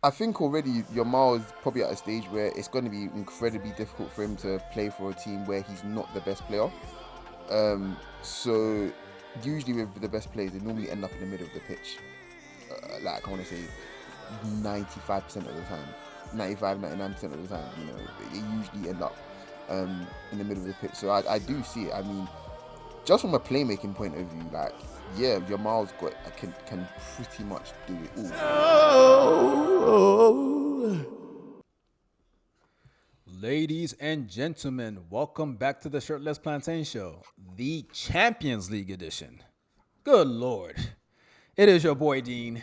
I think already Yamal is probably at a stage where it's going to be incredibly difficult for him to play for a team where he's not the best player. So usually with the best players, they normally end up in the middle of the pitch. Like I want to say 95% of the time, 99% of the time, they usually end up in the middle of the pitch. So I do see it. I mean, just from a playmaking point of view, like, yeah, Jamal's got can pretty much do it all. Ladies and gentlemen, welcome back to the Shirtless Plantain Show, the Champions League edition. Good Lord. It is your boy Dean,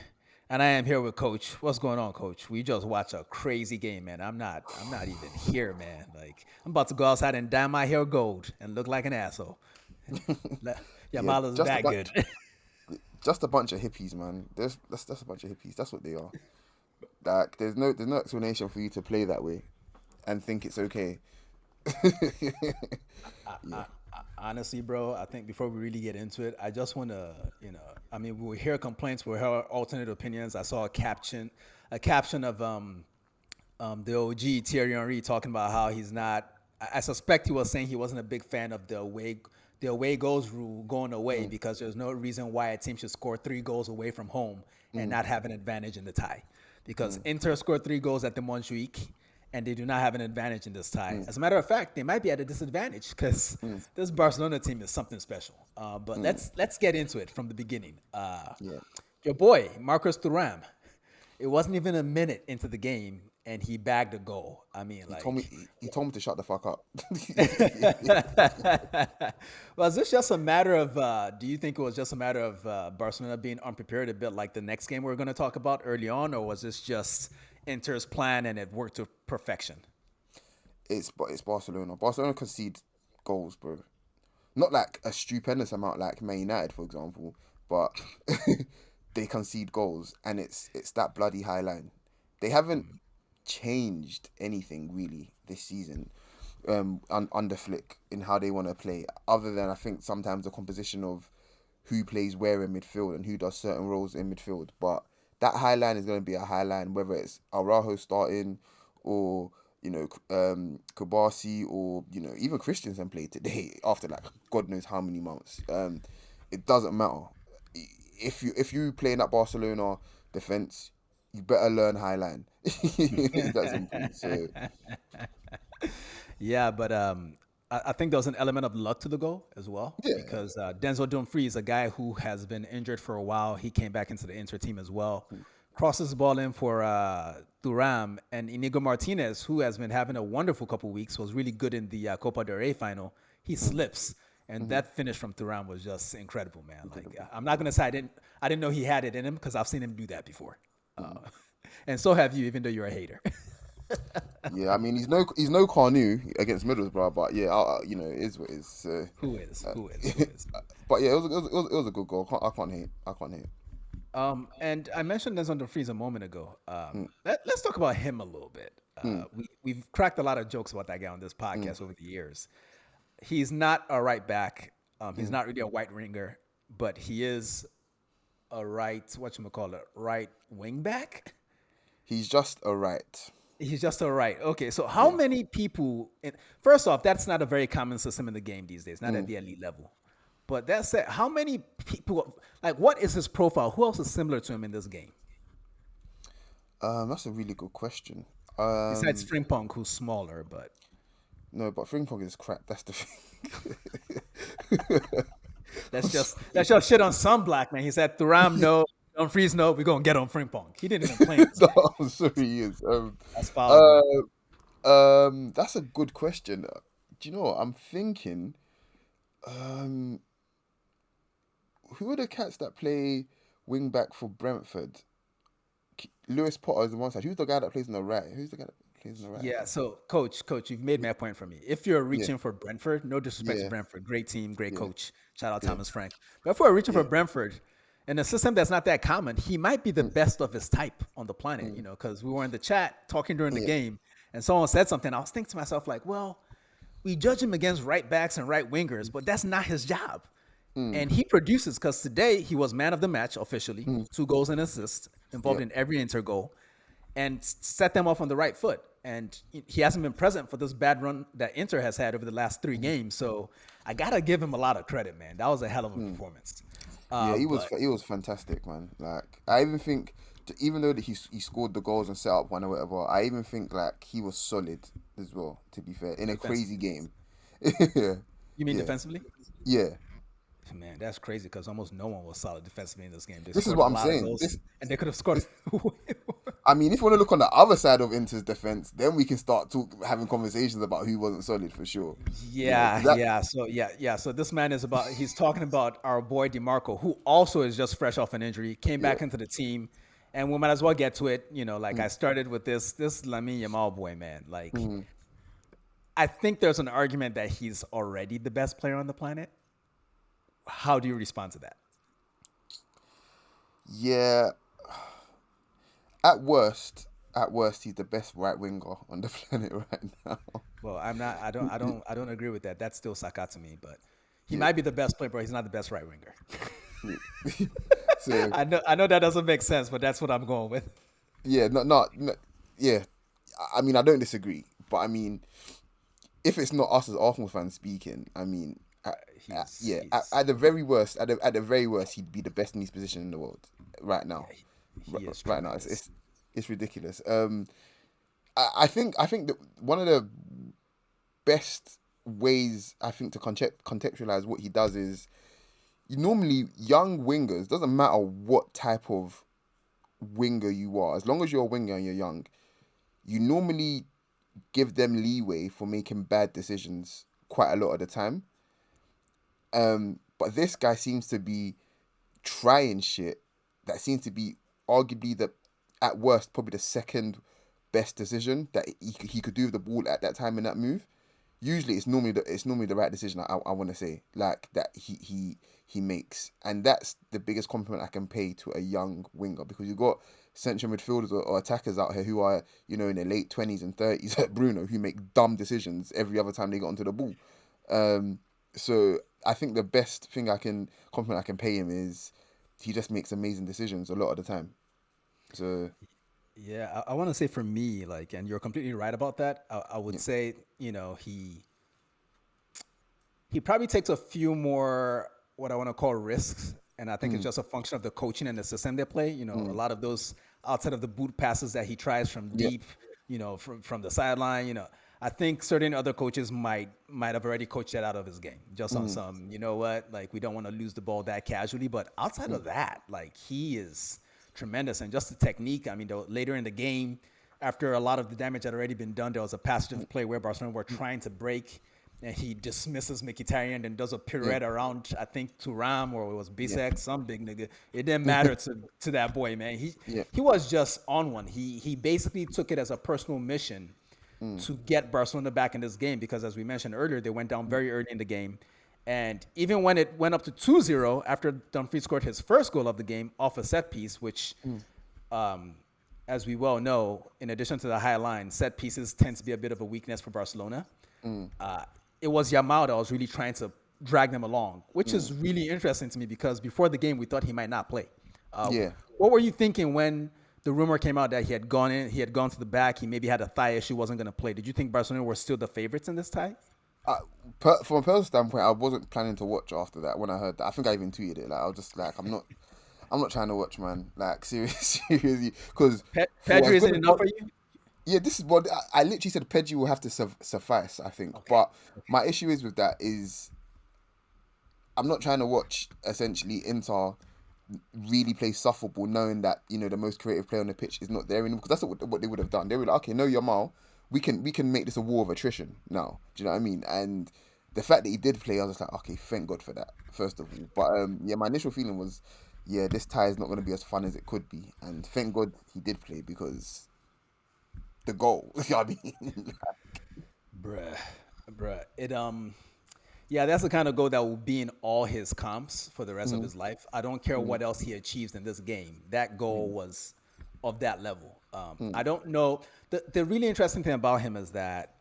and I am here with Coach. What's going on, Coach? We just watched a crazy game, man. I'm not even here, man. Like, I'm about to go outside and dye my hair gold and look like an asshole. Yeah, Yamala's that good. just a bunch of hippies, man. That's a bunch of hippies. That's what they are. Like, there's no explanation for you to play that way and think it's okay. Honestly, bro, I think before we really get into it, I just want to, I mean, we hear complaints, we hear alternate opinions. I saw a caption of the OG Thierry Henry talking about how he's not. I suspect he was saying he wasn't a big fan of the away goals rule going away because there's no reason why a team should score 3 goals away from home and not have an advantage in the tie. Because Inter scored 3 goals at the Montjuic, and they do not have an advantage in this tie. As a matter of fact, they might be at a disadvantage because this Barcelona team is something special. But let's get into it from the beginning. Your boy, Marcus Thuram, it wasn't even a minute into the game, and he bagged a goal. I mean, He told me to shut the fuck up. Was this just a matter of, do you think it was just a matter of Barcelona being unprepared, a bit like the next game we're going to talk about early on, or was this just Inter's plan and it worked to perfection? It's Barcelona. Barcelona concede goals, bro. Not like a stupendous amount like Man United, for example, but they concede goals, and it's that bloody high line. They haven't changed anything really this season under Flick in how they want to play, other than I think sometimes the composition of who plays where in midfield and who does certain roles in midfield. But that high line is going to be a high line, whether it's Araujo starting or Kabasi or even Christensen played today after like God knows how many months. It doesn't matter if you play in that Barcelona defense, you better learn high line. That's simple. So Yeah, but I think there was an element of luck to the goal as well yeah, because Denzel Dumfries, a guy who has been injured for a while, he came back into the Inter team as well. Crosses the ball in for Thuram, and Inigo Martinez, who has been having a wonderful couple weeks, was really good in the Copa del Rey final. He slips, and that finish from Thuram was just incredible, man. Like I'm not gonna say I didn't know he had it in him because I've seen him do that before, and so have you, even though you're a hater. yeah. I mean, he's no Carnu against Middlesbrough, but yeah, it is what it is. So, Who is? Who is? Who is? but yeah, it was a good goal. I can't hate. I can't hate. And I mentioned this on the freeze a moment ago. Let's talk about him a little bit. We've cracked a lot of jokes about that guy on this podcast over the years. He's not a right back. He's not really a white ringer, but he is a right wing back. He's just a right. He's just a right. Okay, so how many people? First off, that's not a very common system in the game these days, not at the elite level. But that said, how many people? Like, what is his profile? Who else is similar to him in this game? That's a really good question. Besides Frimpong, who's smaller, but No, but Frimpong is crap. That's the thing. that's just shit on some black man. He said Thuram no, Dumfries no. We're gonna get on Frimpong. He didn't even play in this No, game. I'm sorry, he is. That's foul, bro. That's a good question. Do you know what I'm thinking? Um, who are the cats that play wing back for Brentford? Lewis Potter is on one side. Who's the guy that plays on the right? Who's the guy that plays on the right? Yeah, so coach, you've made my point for me. If you're Yeah, reaching for Brentford, no disrespect to yeah, Brentford, great team, great yeah, coach. Shout out yeah, Thomas Frank. But if we're reaching for yeah. Brentford, in a system that's not that common, he might be the best of his type on the planet. Because we were in the chat talking during the Yeah. game, and someone said something. I was thinking to myself, like, well, we judge him against right backs and right wingers, but that's not his job. And he produces because today he was man of the match officially, 2 goals and assists, involved Yep. in every Inter goal. and set them off on the right foot. And he hasn't been present for this bad run that Inter has had over the last 3 games. So I gotta give him a lot of credit, man. That was a hell of a performance. Yeah, But he was fantastic, man. Like I even think, even though that he scored the goals and set up one or whatever, I even think like he was solid as well. To be fair, in a crazy defensively, game. Yeah, you mean yeah, defensively? yeah. Man, that's crazy because almost no one was solid defensively in this game. They This is scored a what I'm lot of saying. goals, and they could have scored. I mean, if you want to look on the other side of Inter's defense, then we can start having conversations about who wasn't solid for sure. You know, Yeah, because that. yeah. So yeah. So this man is about. He's talking about our boy Demarco, who also is just fresh off an injury, came Yeah. back into the team, and we might as well get to it. Like I started with this Lamine Yamal boy, man. Like I think there's an argument that he's already the best player on the planet. How do you respond to that? Yeah, at worst, he's the best right winger on the planet right now. Well, I'm not. I don't agree with that. That's still Saka to me, but he Yeah, might be the best player, but he's not the best right winger. yeah. So I know that doesn't make sense, but that's what I'm going with. yeah, yeah. I mean, I don't disagree, but I mean, if it's not us as Arsenal fans speaking, I mean, He's yeah, he's at the very worst, at the very worst, he'd be the best in his position in the world right yeah, now. he is Right now, tremendous. it's ridiculous. I think that one of the best ways I think to contextualize what he does is you normally young wingers, doesn't matter what type of winger you are, as long as you're a winger and you're young, you normally give them leeway for making bad decisions quite a lot of the time. But this guy seems to be trying shit that seems to be arguably the at worst probably the second best decision that he could do with the ball at that time in that move. Usually it's normally the right decision. I want to say like that he makes, and that's the biggest compliment I can pay to a young winger because you've got central midfielders or attackers out here who are in their late 20s and 30s like Bruno who make dumb decisions every other time they get onto the ball. Um, so I think the best thing I can compliment I can pay him is he just makes amazing decisions a lot of the time. So Yeah, I want to say for me, like, and you're completely right about that. I would yeah, say, he probably takes a few more what I want to call risks, and I think it's mm, just a function of the coaching and the system they play. A mm, lot of those outside of the boot passes that he tries from yeah, deep, from the sideline. I think certain other coaches might have already coached that out of his game, just on mm, some, what, like we don't want to lose the ball that casually. But outside mm, of that, like he is tremendous, and just the technique. I mean, later in the game, after a lot of the damage had already been done, there was a passage of play where Barcelona were trying to break, and he dismisses Mkhitaryan and does a yeah, pirouette around, I think, Turam or it was yeah, Bisek, some big nigga. It didn't matter to that boy, man. He yeah, he was just on one. He basically took it as a personal mission mm, to get Barcelona back in this game because, as we mentioned earlier, they went down very early in the game. And even when it went up to 2-0 after Dumfries scored his first goal of the game off a set piece, which, mm, as we well know, in addition to the high line, set pieces tend to be a bit of a weakness for Barcelona. mm, It was Yamal that was really trying to drag them along, which mm, is really interesting to me because before the game we thought he might not play. Uh, yeah. what were you thinking when the rumor came out that he had gone to the back, he maybe had a thigh issue, wasn't going to play? Did you think Barcelona were still the favorites in this tie? I, from a personal standpoint, I wasn't planning to watch after that. When I heard that, I think I even tweeted it. Like I was just like, I'm not trying to watch, man. Like seriously, because for as Pedri good isn't as enough for you? yeah, this is what I literally said. Pedri will have to suffice, I think. Okay. But my issue is with that is I'm not trying to watch essentially Inter really play soft football, knowing that the most creative player on the pitch is not there anymore. Because that's what they would have done. They were like, okay, no, Yamal, we can make this a war of attrition now. Do you know what I mean? And the fact that he did play, I was just like, okay, thank God for that. First of all, but yeah, my initial feeling was, yeah, this tie is not going to be as fun as it could be, and thank God he did play because the goal. You know what I mean? Bruh, bruh. Yeah, that's the kind of goal that will be in all his comps for the rest of Mm, his life. I don't care mm, what else he achieves in this game. That goal mm, was of that level. mm, I don't know. The really interesting thing about him is that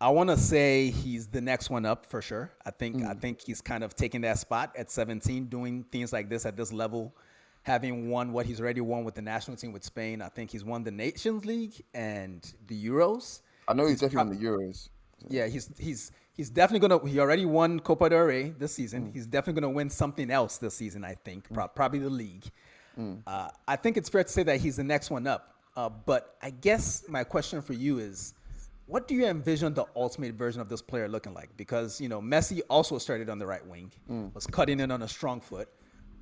I want to say he's the next one up for sure. I think mm, he's kind of taking that spot at 17, doing things like this at this level. having won what he's already won with the national team with Spain. I think he's won the Nations League and the Euros. I know he's He's definitely on prob- the Euros. yeah, he's definitely gonna. He already won Copa del Rey this season. Mm, He's definitely gonna win something else this season. I think mm, probably the league. mm. I think it's fair to say that he's the next one up. But I guess my question for you is, what do you envision the ultimate version of this player looking like? Because Messi also started on the right wing, Mm, was cutting in on a strong foot,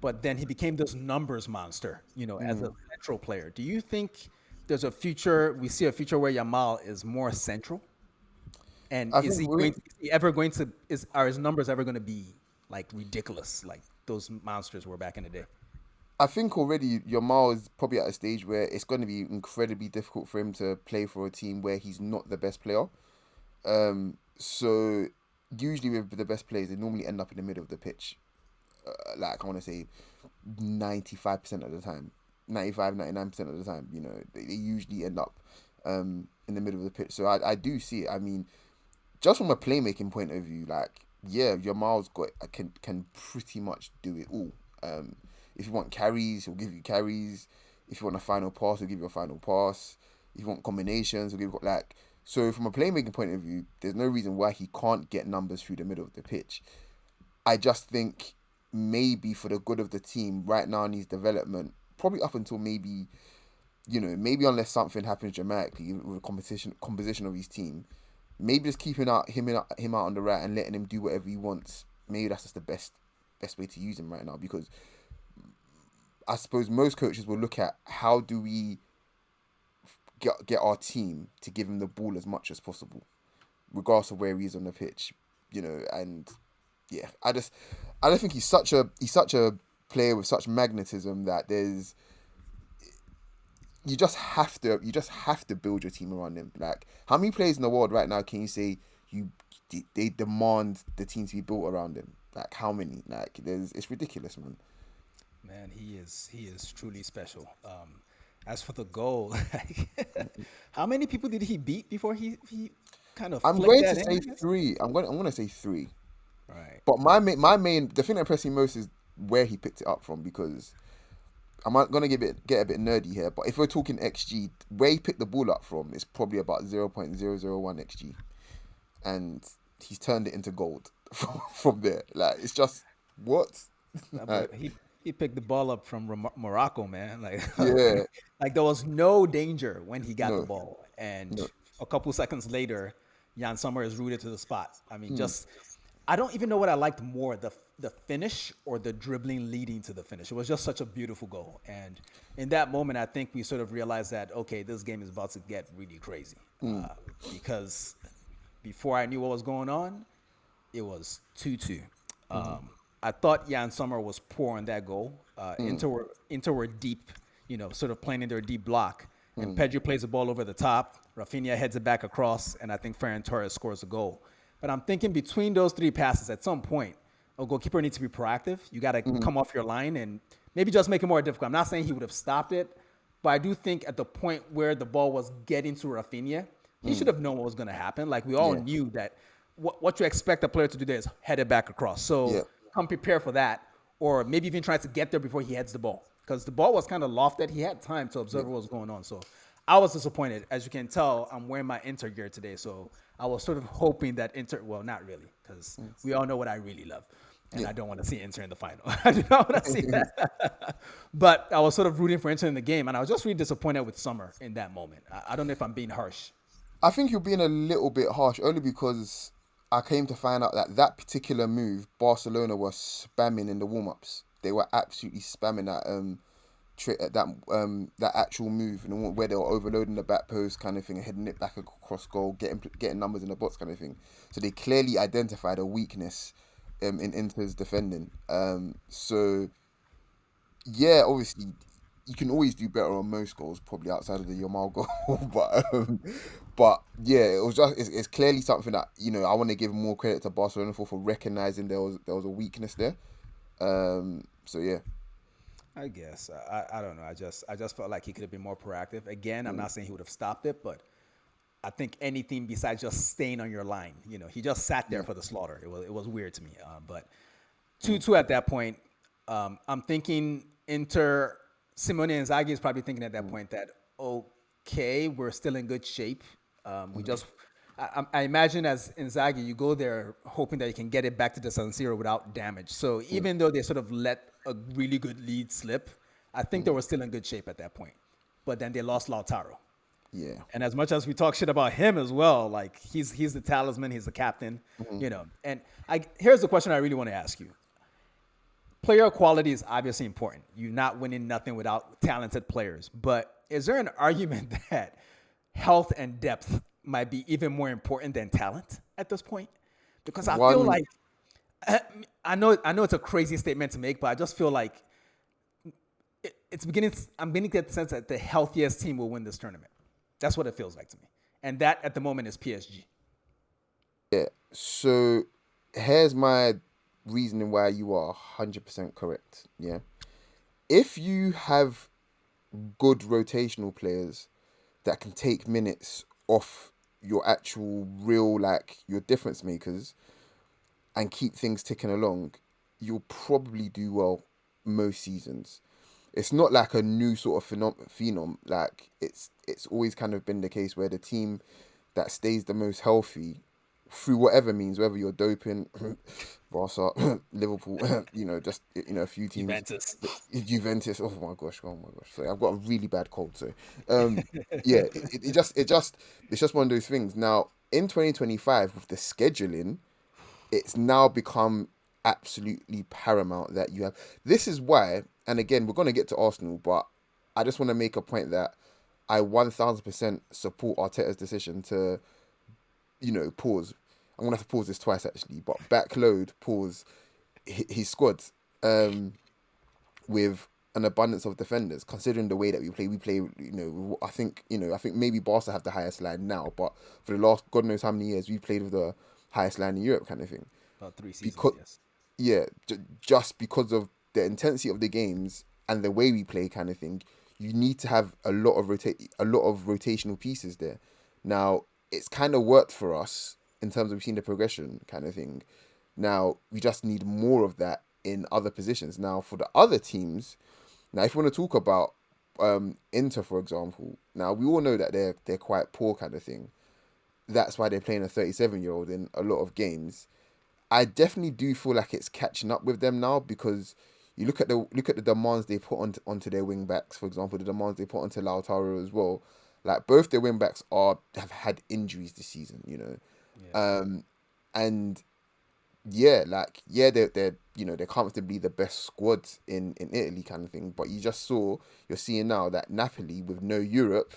but then he became this numbers monster. As a mm. central player. Do you think there's a future? We see a future where Yamal is more central, and I is think he going? Is he ever going to? Are his numbers ever going to be like ridiculous, like those monsters were back in the day? I think already Yamal is probably at a stage where it's going to be incredibly difficult for him to play for a team where he's not the best player. So usually with the best players, they normally end up in the middle of the pitch. Like I want to say 95% of the time, 99% of the time, they usually end up in the middle of the pitch. So I do see it. I mean, just from a playmaking point of view, like yeah, Yamal's got can pretty much do it all. If you want carries, he'll give you carries. If you want a final pass, he'll give you a final pass. If you want combinations, he'll give you like. So from a playmaking point of view, there's no reason why he can't get numbers through the middle of the pitch. I just think maybe for the good of the team right now in his development, probably up until maybe unless something happens dramatically with the composition of his team, maybe just keeping him out on the right and letting him do whatever he wants. Maybe that's just the best way to use him right now because I suppose most coaches will look at how do we get our team to give him the ball as much as possible, regardless of where he is on the pitch, and yeah, I don't think he's such a player with such magnetism that you just have to build your team around him. Like how many players in the world right now can you say you they demand the team to be built around him? Like how many? Like it's ridiculous, man. Man, he is truly special. As for the goal, how many people did he beat before he kind of I'm flicked going to that in? say I guess. three. I'm going to say three. Right. But my main the thing that impressed me most is where he picked it up from because gonna get a bit nerdy here, but if we're talking XG, where he picked the ball up from is probably about 0.001 XG, and he's turned it into gold from there. Like it's just what, Bro, like, he picked the ball up from Morocco, man. Like, yeah, like there was no danger when he got the no, ball, and no, a couple seconds later, Jan Sommer is rooted to the spot. I mean, mm, just I don't even know what I liked more, the finish or the dribbling leading to the finish. It was just such a beautiful goal, and in that moment, I think we sort of realized that okay, this game is about to get really crazy mm, because before I knew what was going on, it was 2-2. mm, I thought Jan Sommer was poor on that goal. mm, Inter were deep, sort of playing in their deep block. And mm, Pedri plays the ball over the top. Rafinha heads it back across, and I think Ferran Torres scores a goal. But I'm thinking between those three passes, at some point, a goalkeeper needs to be proactive. You got to mm, come off your line and maybe just make it more difficult. I'm not saying he would have stopped it, but I do think at the point where the ball was getting to Rafinha, he should mm, have known what was going to happen. Like we all yeah, knew that what you expect a player to do there is head it back across. So yeah, come prepare for that, or maybe even try to get there before he heads the ball because the ball was kind of lofted. He had time to yeah, observe what was going on. So I was disappointed. As you can tell, I'm wearing my Inter gear today, so I was sort of hoping that Inter. Well, not really, because we all know what I really love. And yeah. I don't want to see Inter in the final. I do not want to see that. But I was sort of rooting for Inter in the game, and I was just really disappointed with Summer in that moment. I don't know if I'm being harsh. I think you're being a little bit harsh only because I came to find out that that particular move, Barcelona were spamming in the warm ups. They were absolutely spamming that actual move, where they were overloading the back post kind of thing, and heading it back across goal, getting numbers in the box kind of thing. So they clearly identified a weakness in Inter's defending. So yeah, obviously you can always do better on most goals, probably outside of the Yamal goal, but yeah, it's clearly something that I want to give more credit to Barcelona for recognizing there was a weakness there. So yeah. I guess I don't know. I just felt like he could have been more proactive. Again, I'm Mm, not saying he would have stopped it, but I think anything besides just staying on your line, he just sat there yeah. for the slaughter. It was weird to me. But Mm, 2-2 at that point. I'm thinking Inter, Simone Inzaghi is probably thinking at that point that, okay, we're still in good shape. We just, I imagine as Inzaghi, you go there hoping that you can get it back to the San Siro without damage. So even though they sort of let a really good lead slip, I think they were still in good shape at that point. But then they lost Lautaro. Yeah. And as much as we talk shit about him as well, like he's the talisman, he's the captain, Mhm. you know. And here's the question I really want to ask you: player quality is obviously important. You're not winning nothing without talented players. But is there an argument that health and depth might be even more important than talent at this point? Because I feel One like I know it's a crazy statement to make, but I just feel like it's beginning. I'm beginning to get the sense that the healthiest team will win this tournament. That's what it feels like to me, and that at the moment is PSG. Yeah. So here's my reasoning why you are 100% correct. Yeah. If you have good rotational players that can take minutes off your actual real, like your difference makers and keep things ticking along, you'll probably do well most seasons. It's not like a new sort of phenom. Like it's always kind of been the case where the team that stays the most healthy through whatever means, whether you're doping, Barca, Liverpool, just a few teams, Juventus. Juventus. Oh my gosh. Sorry, I've got a really bad cold. So, um, yeah, it's just one of those things. Now in 2025 with the scheduling, it's now become absolutely paramount that you have. This is why, and again, we're going to get to Arsenal, but I just want to make a point that I 1000% support Arteta's decision to, pause. I'm going to have to pause this twice actually, but backload, pause his squad um, with an abundance of defenders, considering the way that we play. We play, I think maybe Barca have the highest line now, but for the last God knows how many years, we played with the highest line in Europe kind of thing About 3 seasons, because yes. yeah, just because of the intensity of the games and the way we play, kind of thing, you need to have a lot of rotational pieces there. Now, it's kind of worked for us in terms of seeing the progression, kind of thing. Now we just need more of that in other positions. Now for the other teams, now if you want to talk about Inter, for example, now we all know that they're quite poor, kind of thing. That's why they're playing a 37-year-old in a lot of games. I definitely do feel like it's catching up with them now because you look at the demands they put onto their wing backs. For example, the demands they put onto Lautaro as well. Like both their wing backs have had injuries this season, Yeah. and yeah, like yeah, they're comfortably the best squad in Italy, kind of thing. But you're seeing now that Napoli with no Europe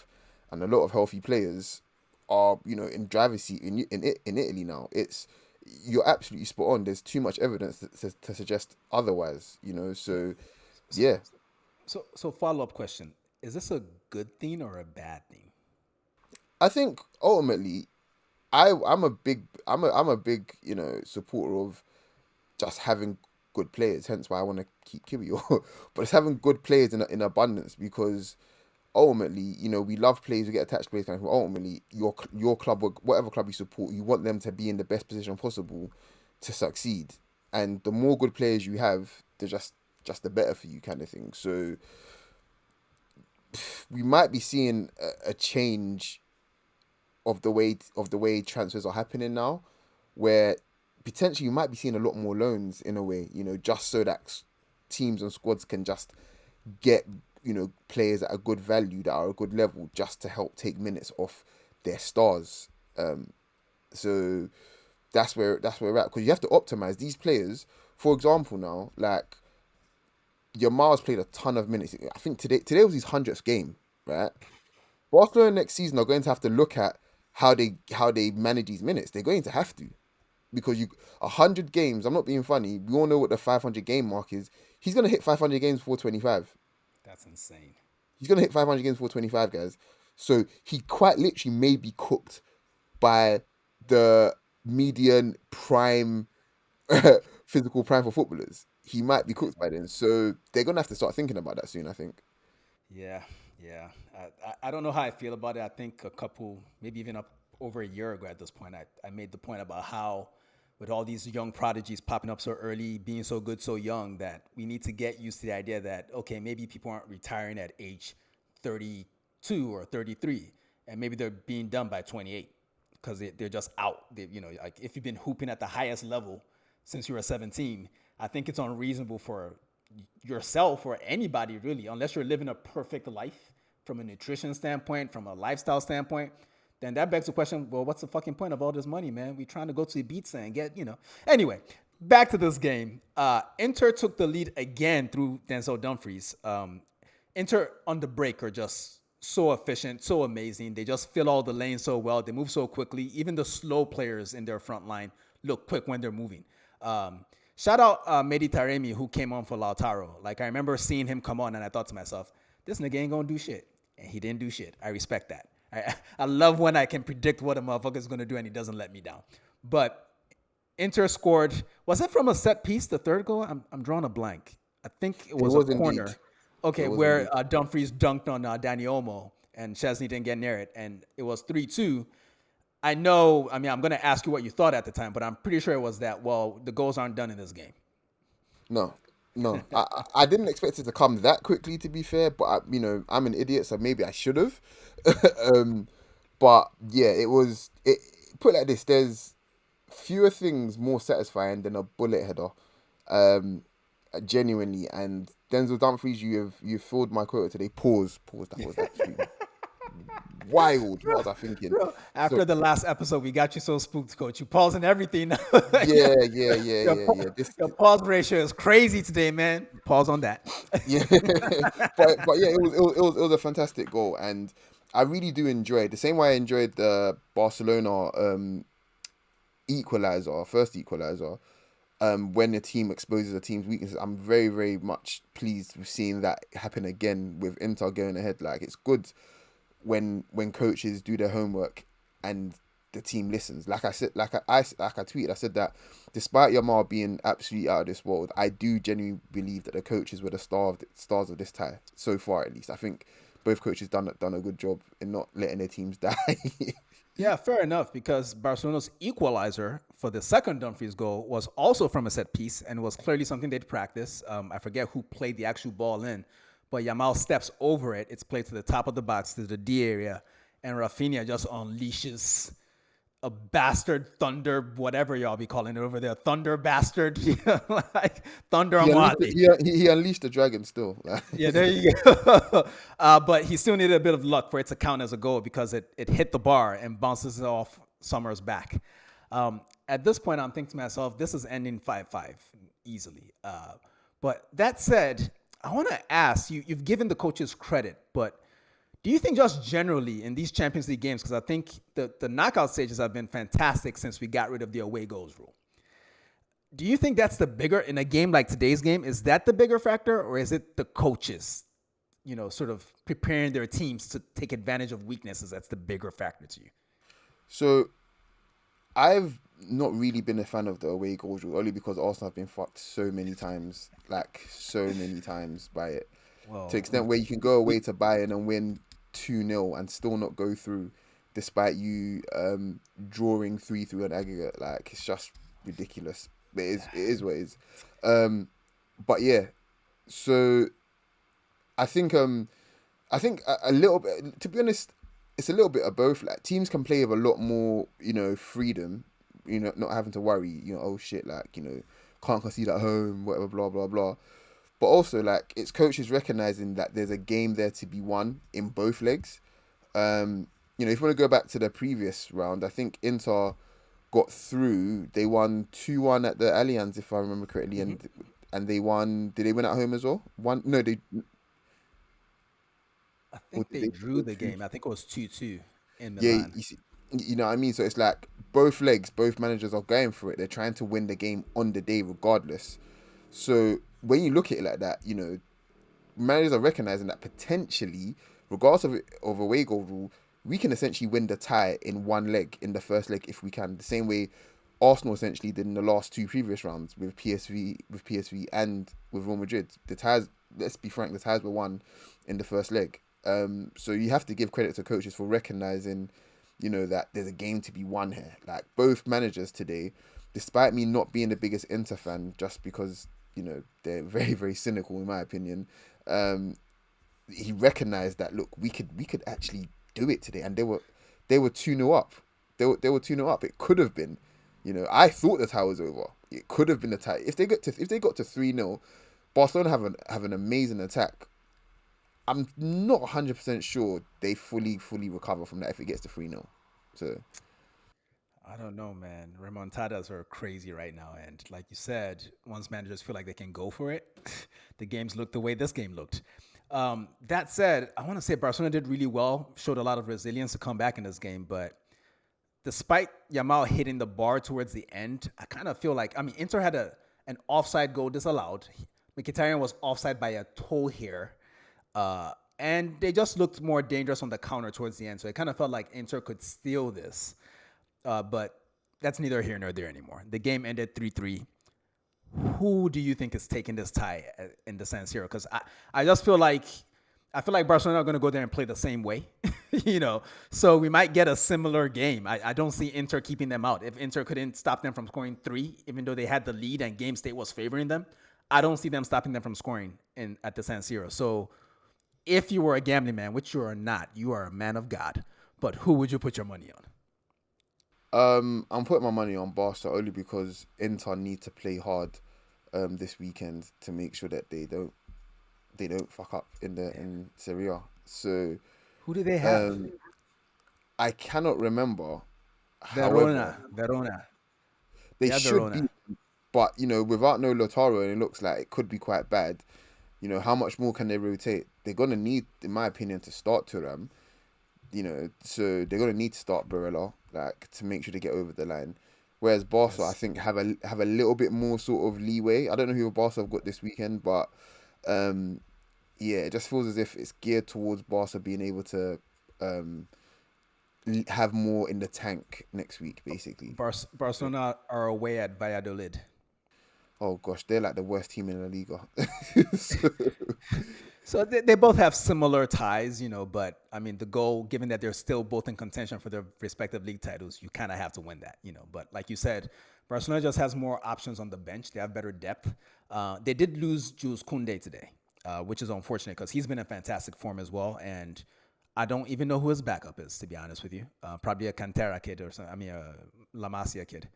and a lot of healthy players are in driver's seat in Italy now. You're absolutely spot on. There's too much evidence to suggest otherwise. Yeah. So So, yeah, so follow up question: is this a good thing or a bad thing? I think ultimately I'm a big supporter of just having good players. Hence why I want to keep Kibio. But it's having good players in abundance because ultimately, we love players, we get attached to players. Kind of, ultimately, your club, or whatever club you support, you want them to be in the best position possible to succeed. And the more good players you have, they're just the better for you, kind of thing. So we might be seeing a change of the way transfers are happening now, where potentially you might be seeing a lot more loans in a way, just so that teams and squads can just get players at a good value that are a good level just to help take minutes off their stars. So that's where we're at because you have to optimize these players. For example, now like your Miles played a ton of minutes. I think today was his 100th game, right? Barcelona next season are going to have to look at how they manage these minutes. They're going to have to because 100 games. I'm not being funny. We all know what the 500 game mark is. He's gonna hit 500 games before 25. That's insane. He's gonna hit 500 games before 25, guys. So he quite literally may be cooked by the median prime physical prime for footballers. He might be cooked by then. So they're gonna have to start thinking about that soon, I think. Yeah, yeah. I don't know how I feel about it. I think a couple, maybe even up over a year ago at this point, I made the point about how with all these young prodigies popping up so early, being so good so young, that we need to get used to the idea that, okay, maybe people aren't retiring at age 32 or 33, and maybe they're being done by 28 because they're just out. Like if you've been hooping at the highest level since you were 17, I think it's unreasonable for yourself or anybody really, unless you're living a perfect life from a nutrition standpoint, from a lifestyle standpoint, then that begs the question, well, what's the fucking point of all this money, man? We trying to go to Ibiza and get. Anyway, back to this game. Inter took the lead again through Denzel Dumfries. Inter on the break are just so efficient, so amazing. They just fill all the lanes so well. They move so quickly. Even the slow players in their front line look quick when they're moving. Shout out Mehdi Taremi, who came on for Lautaro. Like, I remember seeing him come on, and I thought to myself, this nigga ain't gonna do shit. And he didn't do shit. I respect that. I love when I can predict what a motherfucker's going to do and he doesn't let me down. But Inter scored. Was it from a set piece, the third goal? I'm drawing a blank. I think it was a corner. Indeed. Okay, where Dumfries dunked on Danny Olmo and Chesney didn't get near it. And it was 3-2. I'm going to ask you what you thought at the time, but I'm pretty sure it was that, well, the goals aren't done in this game. No. I didn't expect it to come that quickly, to be fair, but I'm an idiot, so maybe I should have. But yeah, put it like this, there's fewer things more satisfying than a bullet header, genuinely. And Denzel Dumfries, you've filled my quota today. Pause. That was actually wild. What was I thinking? Bro, after the last episode, we got you so spooked, Coach. You pausing everything now. Yeah. Your pause ratio is crazy today, man. Pause on that. Yeah, but yeah, it was a fantastic goal, and I really do enjoy it. The same way I enjoyed the Barcelona first equalizer. When the team exposes a team's weaknesses, I'm very, very much pleased with seeing that happen again with Inter going ahead. Like, it's good when coaches do their homework and the team listens. Like I said, like I tweeted, I said that despite Yamal being absolutely out of this world, I do genuinely believe that the coaches were the stars of this tie so far. At least I think both coaches done a good job in not letting their teams die. Yeah, fair enough, because Barcelona's equalizer for the second Dumfries goal was also from a set piece and was clearly something they'd practice. I forget who played the actual ball in, but Yamal steps over it. It's played to the top of the box, to the D area, and Rafinha just unleashes a bastard thunder, whatever y'all be calling it over there, thunder bastard, like thunder Amali. He unleashed the dragon still. Yeah, there you go. But he still needed a bit of luck for it to count as a goal because it hit the bar and bounces off Summers' back. At this point, I'm thinking to myself, this is ending 5-5 easily. But that said, I want to ask you, you've given the coaches credit, but do you think just generally in these Champions League games, because I think the knockout stages have been fantastic since we got rid of the away goals rule. Do you think that's the bigger, in a game like today's game, is that the bigger factor, or is it the coaches, sort of preparing their teams to take advantage of weaknesses that's the bigger factor to you? So I've not really been a fan of the away goals rule, only because Arsenal have been fucked so many times by it. Well, to the extent where you can go away to Bayern and win 2-0 and still not go through, despite you drawing 3-3 an aggregate. Like, it's just ridiculous. But it is what it is. But yeah, so I think a little bit, to be honest, it's a little bit of both. Like, teams can play with a lot more, freedom, not having to worry, oh shit, like, can't concede at home, whatever, blah, blah, blah. But also, like, it's coaches recognizing that there's a game there to be won in both legs. If you want to go back to the previous round, I think Inter got through. They won 2-1 at the Allianz, if I remember correctly, and they won. Did they win at home as well? No, they. I think they drew the game. I think it was 2-2 in Milan. Yeah, you know what I mean. So it's like both legs, both managers are going for it. They're trying to win the game on the day, regardless. So when you look at it like that, managers are recognizing that potentially, regardless of away goal rule, we can essentially win the tie in one leg, in the first leg, if we can. The same way Arsenal essentially did in the last two previous rounds with PSV and with Real Madrid. The ties, let's be frank, the ties were won in the first leg. So you have to give credit to coaches for recognizing, that there's a game to be won here. Like, both managers today, despite me not being the biggest Inter fan, just because they're very very cynical in my opinion. Um, he recognized that look, we could actually do it today, and they were 2-0 up. They were 2-0 up. It could have been, I thought the tie was over. It could have been the tie. If they got to 3-0, Barcelona have an amazing attack. I'm not 100% sure they fully recover from that if it gets to 3-0. So I don't know, man. Remontadas are crazy right now, and like you said, once managers feel like they can go for it, the games look the way this game looked. That said, I want to say Barcelona did really well, showed a lot of resilience to come back in this game, but despite Yamal hitting the bar towards the end, I kind of feel like Inter had an offside goal disallowed. Mkhitaryan was offside by a toe hair, and they just looked more dangerous on the counter towards the end. So it kind of felt like Inter could steal this, but that's neither here nor there anymore. The game ended 3-3. Who do you think is taking this tie in the San Siro? Because I just feel like Barcelona are going to go there and play the same way, So we might get a similar game. I don't see Inter keeping them out. If Inter couldn't stop them from scoring 3, even though they had the lead and game state was favoring them, I don't see them stopping them from scoring at the San Siro. So if you were a gambling man, which you are not, you are a man of God. But who would you put your money on? I'm putting my money on Barca only because Inter need to play hard this weekend to make sure that they don't fuck up in Serie A. So Who do they have? um, I cannot remember. However, Verona. they They have should be, Verona. but without no Lautaro, and it looks like it could be quite bad. How much more can they rotate? They're gonna need, in my opinion, to start Thuram. So they're gonna need to start Barella, like, to make sure they get over the line. Whereas Barca, I Yes. think, have a little bit more sort of leeway. I don't know who Barca have got this weekend, but um, yeah, it just feels as if it's geared towards Barca being able to um, have more in the tank next week, basically. Barcelona are away at Valladolid. Oh gosh, they're like the worst team in La Liga. So, So they both have similar ties, but the goal, given that they're still both in contention for their respective league titles, you kind of have to win that. But like you said, Barcelona just has more options on the bench. They have better depth. They did lose Jules Koundé today, which is unfortunate because he's been in fantastic form as well. And I don't even know who his backup is, to be honest with you. Probably a Cantera kid or something. A La Masia kid.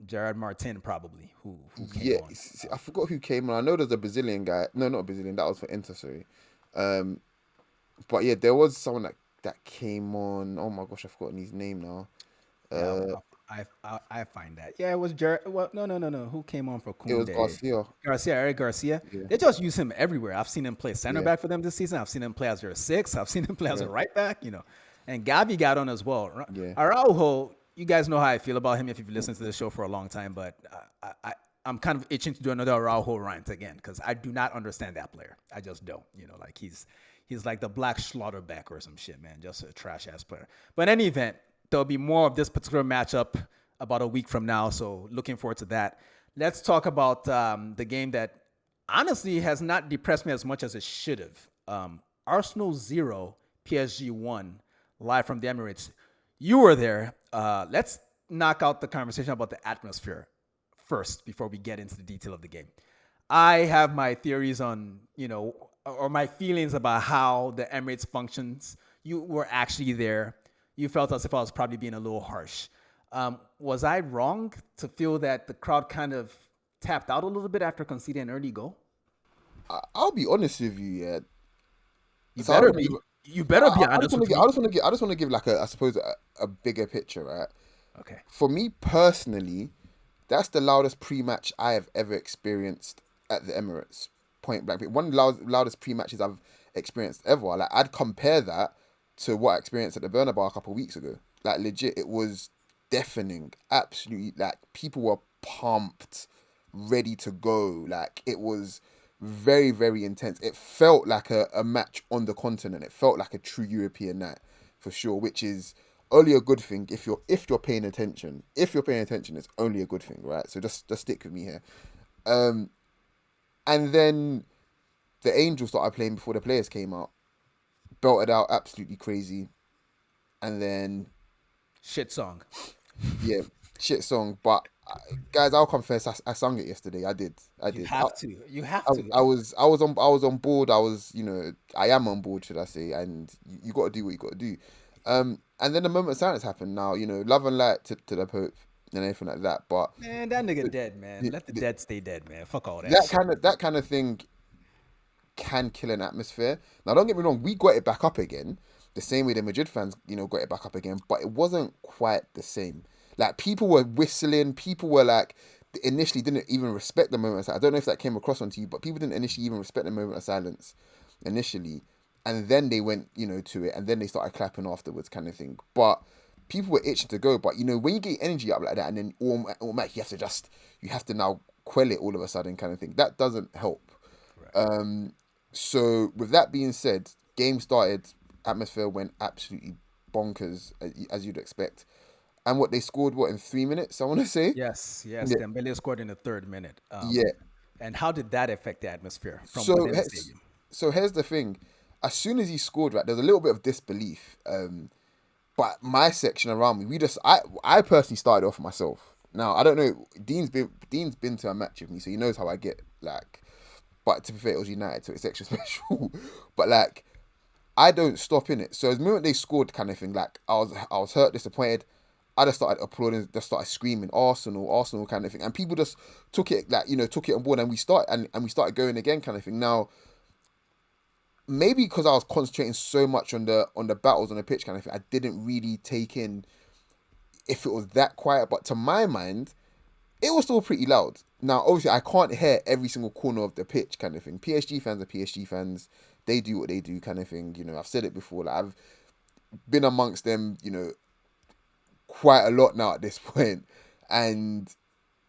Gerard Martin, probably, who came yeah, on. I forgot who came on. I know there's a Brazilian guy. No, not a Brazilian. That was for Inter, sorry. Um, but yeah, there was someone that came on. Oh my gosh, I've forgotten his name now. Yeah, Uh, I find that. Yeah, it was Jared. Well, no. Who came on for it was Kunde? Garcia. Eric Garcia. Yeah, They just use him everywhere. I've seen him play center yeah, back for them this season. I've seen him play as their six. I've seen him play as yeah, a right back. And Gavi got on as well. yeah. Araujo, you guys know how I feel about him if you've listened to the show for a long time, but I'm kind of itching to do another Araujo rant again because I do not understand that player. I just don't. Like he's like the black Schlotterbeck or some shit, man. Just a trash ass player. But in any event, there'll be more of this particular matchup about a week from now. So looking forward to that. Let's talk about the game that honestly has not depressed me as much as it should have. Arsenal 0, PSG 1, live from the Emirates. You were there. Let's knock out the conversation about the atmosphere first before we get into the detail of the game. I have my theories on, or my feelings about how the Emirates functions. You were actually there. You felt as if I was probably being a little harsh. Was I wrong to feel that the crowd kind of tapped out a little bit after conceding an early goal? I'll be honest with you. Yeah. You So I don't better want to give. be. You better be I just honest want to with give. me. I just want to give like I suppose a bigger picture, right? Okay. For me personally, that's the loudest pre-match I have ever experienced at the Emirates. Point blank. One of the loudest pre-matches I've experienced ever. Like I'd compare that to what I experienced at the Bernabeu a couple of weeks ago. Like legit, it was deafening. Absolutely, like people were pumped, ready to go. Like it was very, very intense. It felt like a match on the continent. It felt like a true European night for sure, which is only a good thing if you're paying attention. If you're paying attention, it's only a good thing, right? So just stick with me here. Um, and then the Angels started playing before the players came out, belted out absolutely crazy, and then Shit song. yeah, shit song. But guys, I'll confess, I sung it yesterday. I did. I You did. have to. You have I, to. I was on board. I was, I am on board, should I say? And you got to do what you got to do. And then the moment of silence happened. Now, love and light to the Pope and everything like that. But Man, that nigga the, dead, man. the, Let the the, dead stay dead, man. Fuck all that shit. that kind of thing can kill an atmosphere. Now, don't get me wrong, we got it back up again, the same way the Madrid fans, got it back up again, but it wasn't quite the same. Like, people were whistling, people were like, initially didn't even respect the moment of silence. I don't know if that came across onto you, but people didn't initially even respect the moment of silence initially. And then they went, to it, and then they started clapping afterwards, kind of thing. But people were itching to go. But when you get energy up like that, and then automatically you have to now quell it all of a sudden, kind of thing. That doesn't help. Correct. So with that being said, game started, atmosphere went absolutely bonkers as you'd expect. And what they scored, what, in 3 minutes? I want to say. Yes, yes. Yeah, Dembele scored in the third minute. yeah. And how did that affect the atmosphere from So within the stadium? so here's the thing. As soon as he scored, right, there's a little bit of disbelief. But my section around me, I personally started off myself. Now I don't know. Dean's been to a match with me, so he knows how I get like. But to be fair, it was United, so it's extra special. But like, I don't stop in it. So as the moment they scored, kind of thing, like I was hurt, disappointed. I just started applauding, just started screaming Arsenal, Arsenal, kind of thing, and people just took it like took it on board, and we started going again, kind of thing. Now maybe because I was concentrating so much on the battles on the pitch, kind of thing, I didn't really take in if it was that quiet. But to my mind, it was still pretty loud. Now, obviously, I can't hear every single corner of the pitch, kind of thing. PSG fans are PSG fans. They do what they do, kind of thing. I've said it before. Like, I've been amongst them, quite a lot now at this point, and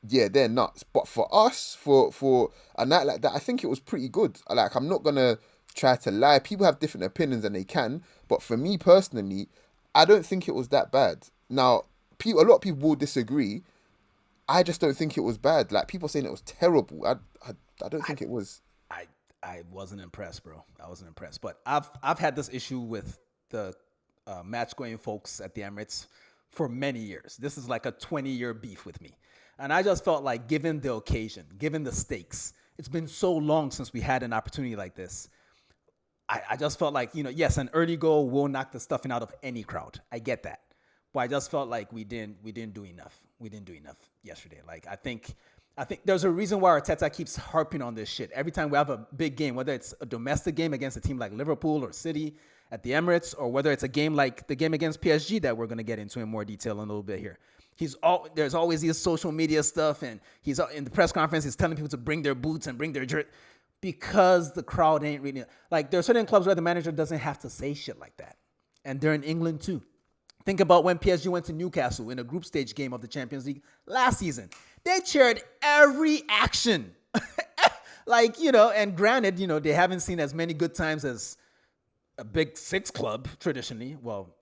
yeah, they're nuts. But for us, for a night like that, I think it was pretty good. Like, I'm not gonna try to lie. People have different opinions, and they can. But for me personally, I don't think it was that bad. Now, a lot of people will disagree. I just don't think it was bad. Like, people saying it was terrible. I don't I, think it was. I, I wasn't impressed, bro. I wasn't impressed. But I've had this issue with the match going folks at the Emirates for many years. This is like a 20-year beef with me, and I just felt like, given the occasion, given the stakes, it's been so long since we had an opportunity like this. I just felt like, yes, an early goal will knock the stuffing out of any crowd. I get that. But I just felt like we didn't do enough. We didn't do enough yesterday. Like, I think there's a reason why Arteta keeps harping on this shit. Every time we have a big game, whether it's a domestic game against a team like Liverpool or City at the Emirates, or whether it's a game like the game against PSG that we're going to get into in more detail in a little bit here. There's always these social media stuff, and he's in the press conference, he's telling people to bring their boots and bring their jersey because the crowd ain't really like. There are certain clubs where the manager doesn't have to say shit like that, and they're in England too. Think about when PSG went to Newcastle in a group stage game of the Champions League last season. They cheered every action. And granted, they haven't seen as many good times as a big six club traditionally. Well,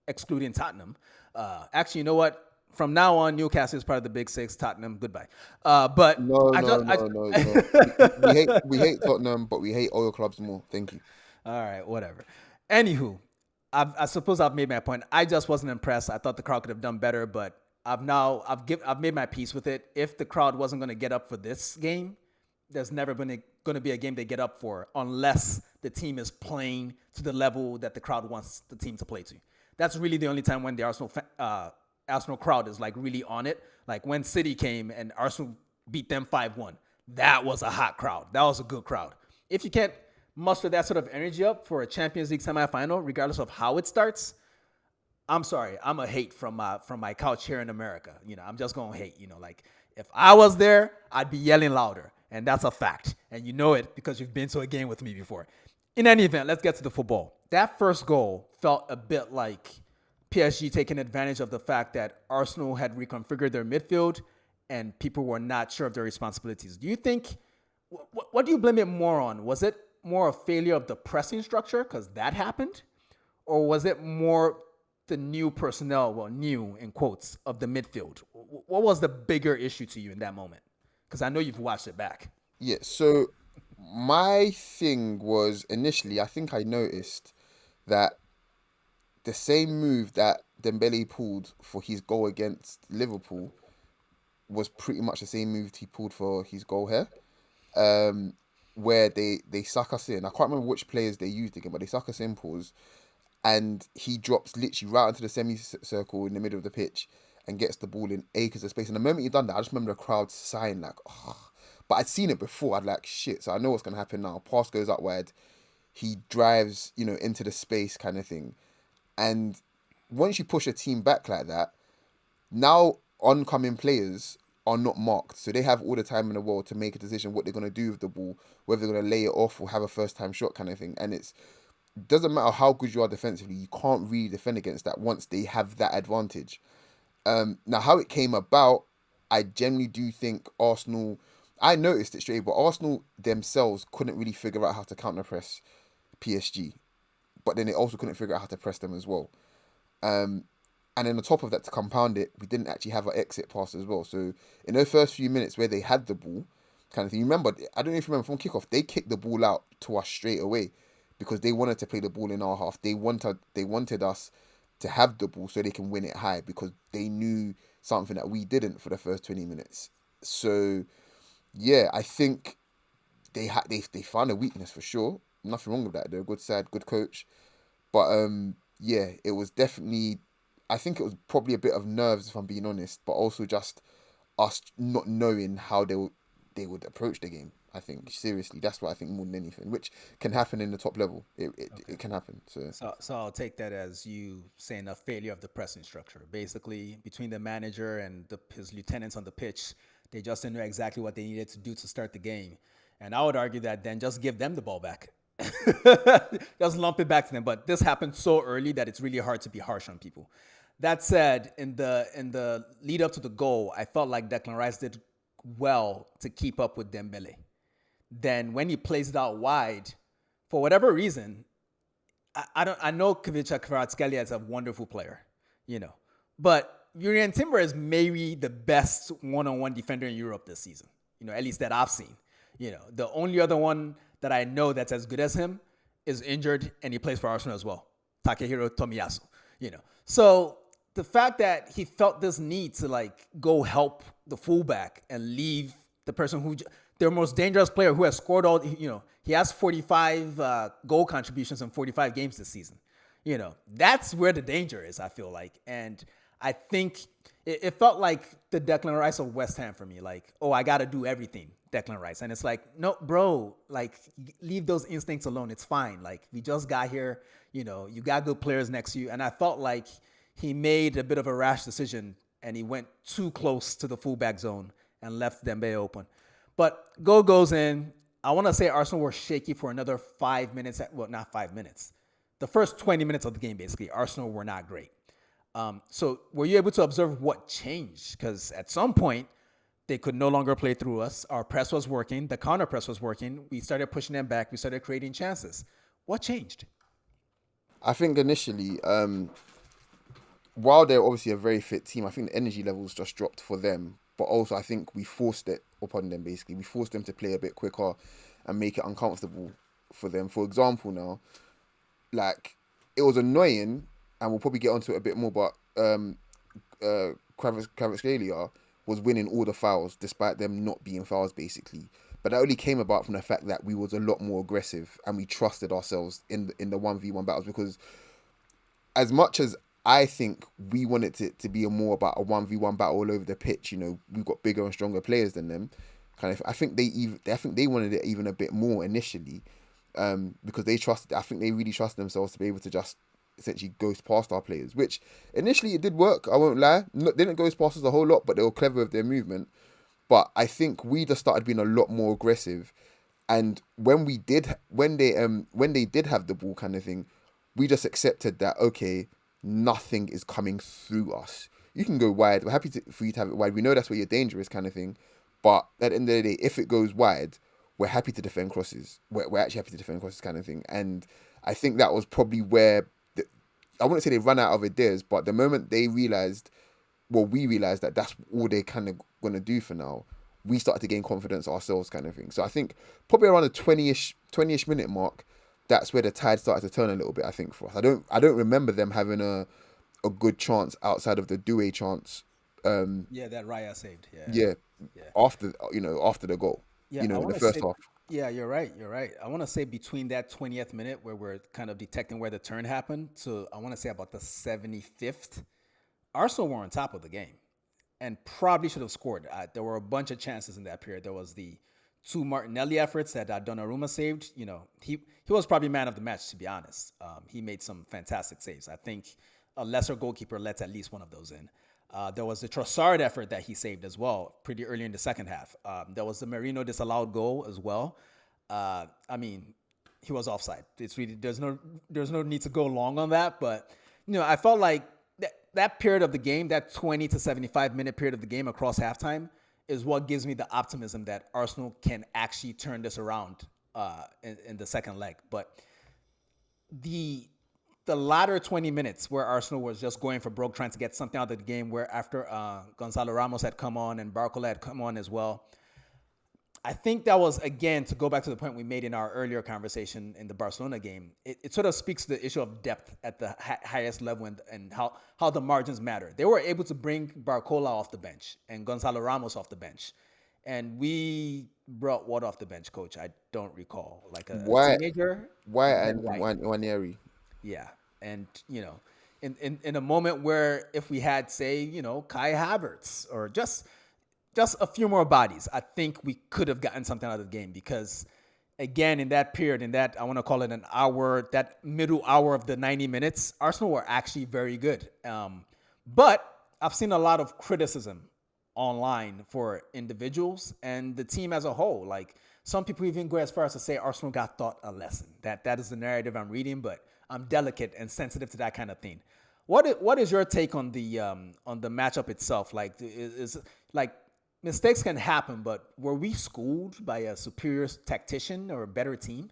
excluding Tottenham. Actually, you know what? From now on, Newcastle is part of the big six. Tottenham, goodbye. But No, I no, just, no, no, no. We hate Tottenham, but we hate oil clubs more. Thank you. all right, whatever. Anywho, I suppose I've made my point. I just wasn't impressed. I thought the crowd could have done better, but I've made my peace with it. If the crowd wasn't going to get up for this game, there's never been going to be a game they get up for unless the team is playing to the level that the crowd wants the team to play to. That's really the only time when the Arsenal crowd is like really on it. Like when City came and Arsenal beat them 5-1. That was a hot crowd. That was a good crowd. If you can't muster that sort of energy up for a Champions League semifinal, regardless of how it starts, I'm sorry. I'm a hate from my couch here in America. I'm just gonna hate. Like if I was there, I'd be yelling louder, and that's a fact. And you know it because you've been to a game with me before. In any event, let's get to the football. That first goal felt a bit like PSG taking advantage of the fact that Arsenal had reconfigured their midfield and people were not sure of their responsibilities. Do you think, what do you blame it more on? Was it more a failure of the pressing structure because that happened? Or was it more the new personnel, well, new in quotes, of the midfield? What was the bigger issue to you in that moment? Because I know you've watched it back. Yeah. So my thing was initially, I think I noticed that the same move that Dembele pulled for his goal against Liverpool was pretty much the same move he pulled for his goal here. Um, where they suck us in. I can't remember which players they used again, but they suck us in pause, and he drops literally right into the semicircle in the middle of the pitch and gets the ball in acres of space. And the moment he done that, I just remember the crowd sighing like, oh. But I'd seen it before. I'd like shit, so I know what's gonna happen now. Pass goes up wide. He drives, into the space kind of thing. And once you push a team back like that, now oncoming players are not marked. So they have all the time in the world to make a decision what they're going to do with the ball, whether they're going to lay it off or have a first time shot kind of thing. And it doesn't matter how good you are defensively, you can't really defend against that once they have that advantage. Now, how it came about, I generally do think Arsenal, I noticed it straight, but Arsenal themselves couldn't really figure out how to counter press PSG. But then they also couldn't figure out how to press them as well. Um, and then on top of that, to compound it, we didn't actually have an exit pass as well. So in those first few minutes where they had the ball, kind of thing, you remember, I don't know if you remember from kickoff, they kicked the ball out to us straight away because they wanted to play the ball in our half. They wanted us to have the ball so they can win it high because they knew something that we didn't for the first 20 minutes. So yeah, I think they found a weakness for sure. Nothing wrong with that. They're a good side, good coach. But yeah, it was definitely. I think it was probably a bit of nerves, if I'm being honest, but also just us not knowing how they would approach the game. I think seriously, that's what I think more than anything, which can happen in the top level. It can happen. So So I'll take that as you saying a failure of the pressing structure. Basically, between the manager and his lieutenants on the pitch, they just didn't know exactly what they needed to do to start the game. And I would argue that then just give them the ball back. Just lump it back to them. But this happened so early that it's really hard to be harsh on people. That said, in the lead up to the goal, I felt like Declan Rice did well to keep up with Dembele. Then when he plays it out wide, for whatever reason, I don't. I know Kvicha Kvaratskhelia is a wonderful player, but Jurriën Timber is maybe the best one-on-one defender in Europe this season. At least that I've seen. The only other one that I know that's as good as him is injured, and he plays for Arsenal as well, Takehiro Tomiyasu. So the fact that he felt this need to go help the fullback and leave the person who their most dangerous player who has scored he has 45 goal contributions in 45 games this season. That's where the danger is, I feel like. And I think it felt like the Declan Rice of West Ham for me. I got to do everything, Declan Rice. And it's like, no, bro, leave those instincts alone. It's fine. We just got here. You got good players next to you. And I felt like he made a bit of a rash decision and he went too close to the fullback zone and left Dembele open. But goal goes in. I want to say Arsenal were shaky for another 5 minutes. Well, not 5 minutes. The first 20 minutes of the game, basically, Arsenal were not great. So were you able to observe what changed? Because at some point, they could no longer play through us. Our press was working. The counter press was working. We started pushing them back. We started creating chances. What changed? I think initially, while they're obviously a very fit team, I think the energy levels just dropped for them. But also, I think we forced it upon them, basically. We forced them to play a bit quicker and make it uncomfortable for them. For example, now, it was annoying, and we'll probably get onto it a bit more, but Kvaratskhelia was winning all the fouls, despite them not being fouls, basically. But that only came about from the fact that we was a lot more aggressive and we trusted ourselves in the 1v1 battles, because as much as I think we wanted it to be more about a 1v1 battle all over the pitch, we've got bigger and stronger players than them. I think they wanted it even a bit more initially, because I think they really trusted themselves to be able to just essentially ghost past our players, which initially it did work. I won't lie. They didn't ghost past us a whole lot, but they were clever with their movement. But I think we just started being a lot more aggressive, and when they did have the ball kind of thing, we just accepted that, okay, nothing is coming through us. You can go wide. We're happy for you to have it wide. We know that's where you're dangerous kind of thing. But at the end of the day, if it goes wide, we're happy to defend crosses. We're actually happy to defend crosses kind of thing. And I think that was probably where, I wouldn't say they ran out of ideas, but the moment we realised that that's all they're kind of going to do for now, we started to gain confidence ourselves kind of thing. So I think probably around the 20-ish minute mark, that's where the tide started to turn a little bit, I think, for us. I don't remember them having a good chance outside of the Doué chance. Yeah, that Raya saved. Yeah, Yeah, yeah, after the goal, yeah. I in the want to first say, half. yeah, you're right. You're right. I want to say between that 20th minute where we're kind of detecting where the turn happened, to I want to say about the 75th, Arsenal were on top of the game and probably should have scored. There were a bunch of chances in that period. There was the two Martinelli efforts that Donnarumma saved. He was probably man of the match, to be honest. He made some fantastic saves. I think a lesser goalkeeper lets at least one of those in. There was the Trossard effort that he saved as well, pretty early in the second half. There was the Merino disallowed goal as well. I mean, he was offside. It's really there's no need to go long on that, but I felt like that period of the game, that 20 to 75-minute period of the game across halftime, is what gives me the optimism that Arsenal can actually turn this around in the second leg. But the the latter 20 minutes where Arsenal was just going for broke, trying to get something out of the game, where after Gonzalo Ramos had come on and Barcola had come on as well, I think that was, again, to go back to the point we made in our earlier conversation in the Barcelona game, it sort of speaks to the issue of depth at the highest level, and how the margins matter. They were able to bring Barcola off the bench and Gonzalo Ramos off the bench. And we brought what off the bench, coach? I don't recall. Like a Why teenager? why Ben and White. Waneri? Yeah. And, in a moment where if we had, say, Kai Havertz or just a few more bodies, I think we could have gotten something out of the game, because again, in that period, in that, I want to call it an hour, that middle hour of the 90 minutes, Arsenal were actually very good. But I've seen a lot of criticism online for individuals and the team as a whole. Like, some people even go as far as to say Arsenal got taught a lesson. That is the narrative I'm reading, but I'm delicate and sensitive to that kind of thing. What is your take on the matchup itself? Like, is like, mistakes can happen, but were we schooled by a superior tactician or a better team?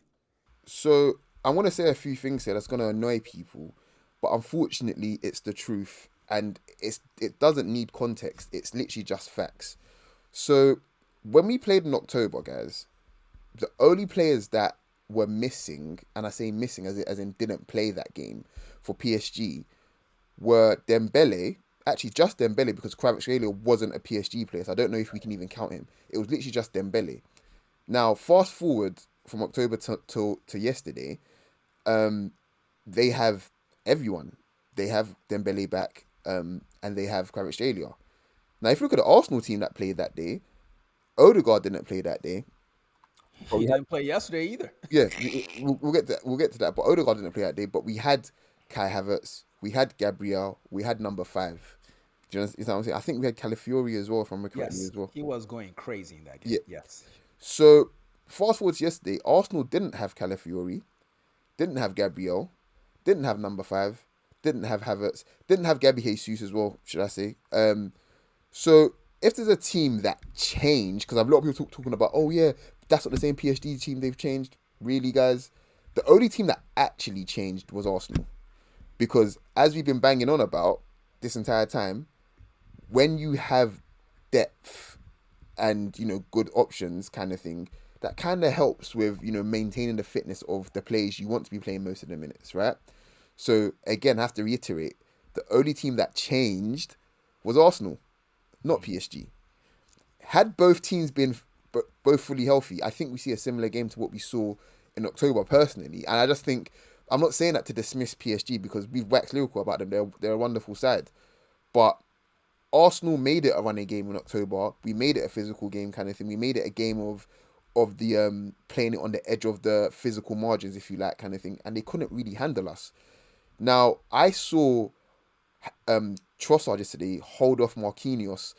So I'm gonna say a few things here that's gonna annoy people, but unfortunately, it's the truth, and it doesn't need context. It's literally just facts. So when we played in October, guys, the only players that were missing, and I say missing as in didn't play that game for PSG, were Dembele. Actually, just Dembele, because Kvaratskhelia wasn't a PSG player, so I don't know if we can even count him. It was literally just Dembele. Now, fast forward from October to yesterday, they have everyone. They have Dembele back, and they have Kvaratskhelia. Now, if you look at the Arsenal team that played that day, Odegaard didn't play that day. But He we had, didn't play yesterday either. yeah, we'll get to that. We'll get to that. But Odegaard didn't play that day. But we had Kai Havertz, we had Gabriel, we had number 5. Do you know what I'm saying? I think we had Calafiori as well, if I remember correctly Yes, as well. he was going crazy in that game. Yeah. Yes. So fast forward to yesterday, Arsenal didn't have Calafiori, didn't have Gabriel, didn't have number 5, didn't have Havertz, didn't have Gabby Jesus as well, should I say? So if there's a team that changed, because I've a lot of people talking about, oh yeah, that's not the same PSG team, they've changed. Really, guys, the only team that actually changed was Arsenal, because as we've been banging on about this entire time, when you have depth and good options kind of thing, that kind of helps with maintaining the fitness of the players you want to be playing most of the minutes, right? So again, I have to reiterate, the only team that changed was Arsenal, not PSG. Had both teams been both fully healthy, I think we see a similar game to what we saw in October personally. And I just think, I'm not saying that to dismiss PSG, because we've waxed lyrical about them. They're a wonderful side, but Arsenal made it a running game in October. We made it a physical game kind of thing. We made it a game of the playing it on the edge of the physical margins, if you like, kind of thing. And they couldn't really handle us. Now, I saw Trossard yesterday hold off Marquinhos,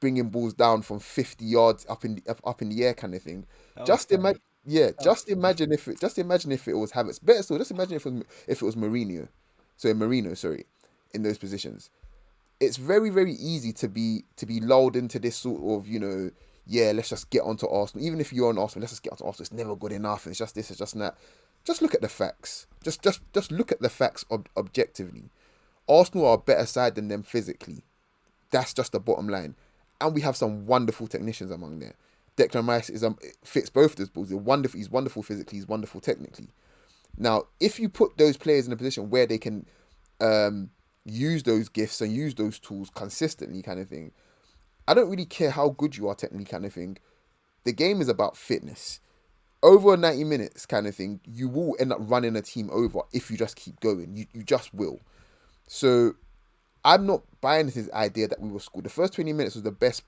bringing balls down from 50 yards up in the air, kind of thing. That was Just imagine, funny. yeah. That was funny. Just imagine if it was Havertz. Better still, just imagine if it was Mourinho. So Marino, sorry, in those positions. It's very, very easy to be lulled into this sort of, yeah, let's just get onto Arsenal. Even if you're on Arsenal, let's just get onto Arsenal. It's never good enough. It's just this, it's just that. Just look at the facts. Just look at the facts objectively. Arsenal are a better side than them physically. That's just the bottom line. And we have some wonderful technicians among there. Declan Rice fits both those balls. He's wonderful physically. He's wonderful technically. Now, if you put those players in a position where they can use those gifts and use those tools consistently, kind of thing. I don't really care how good you are technically, kind of thing. The game is about fitness. Over 90 minutes, kind of thing, you will end up running a team over if you just keep going. You just will. So I'm not buying this idea that we will score. The first 20 minutes was the best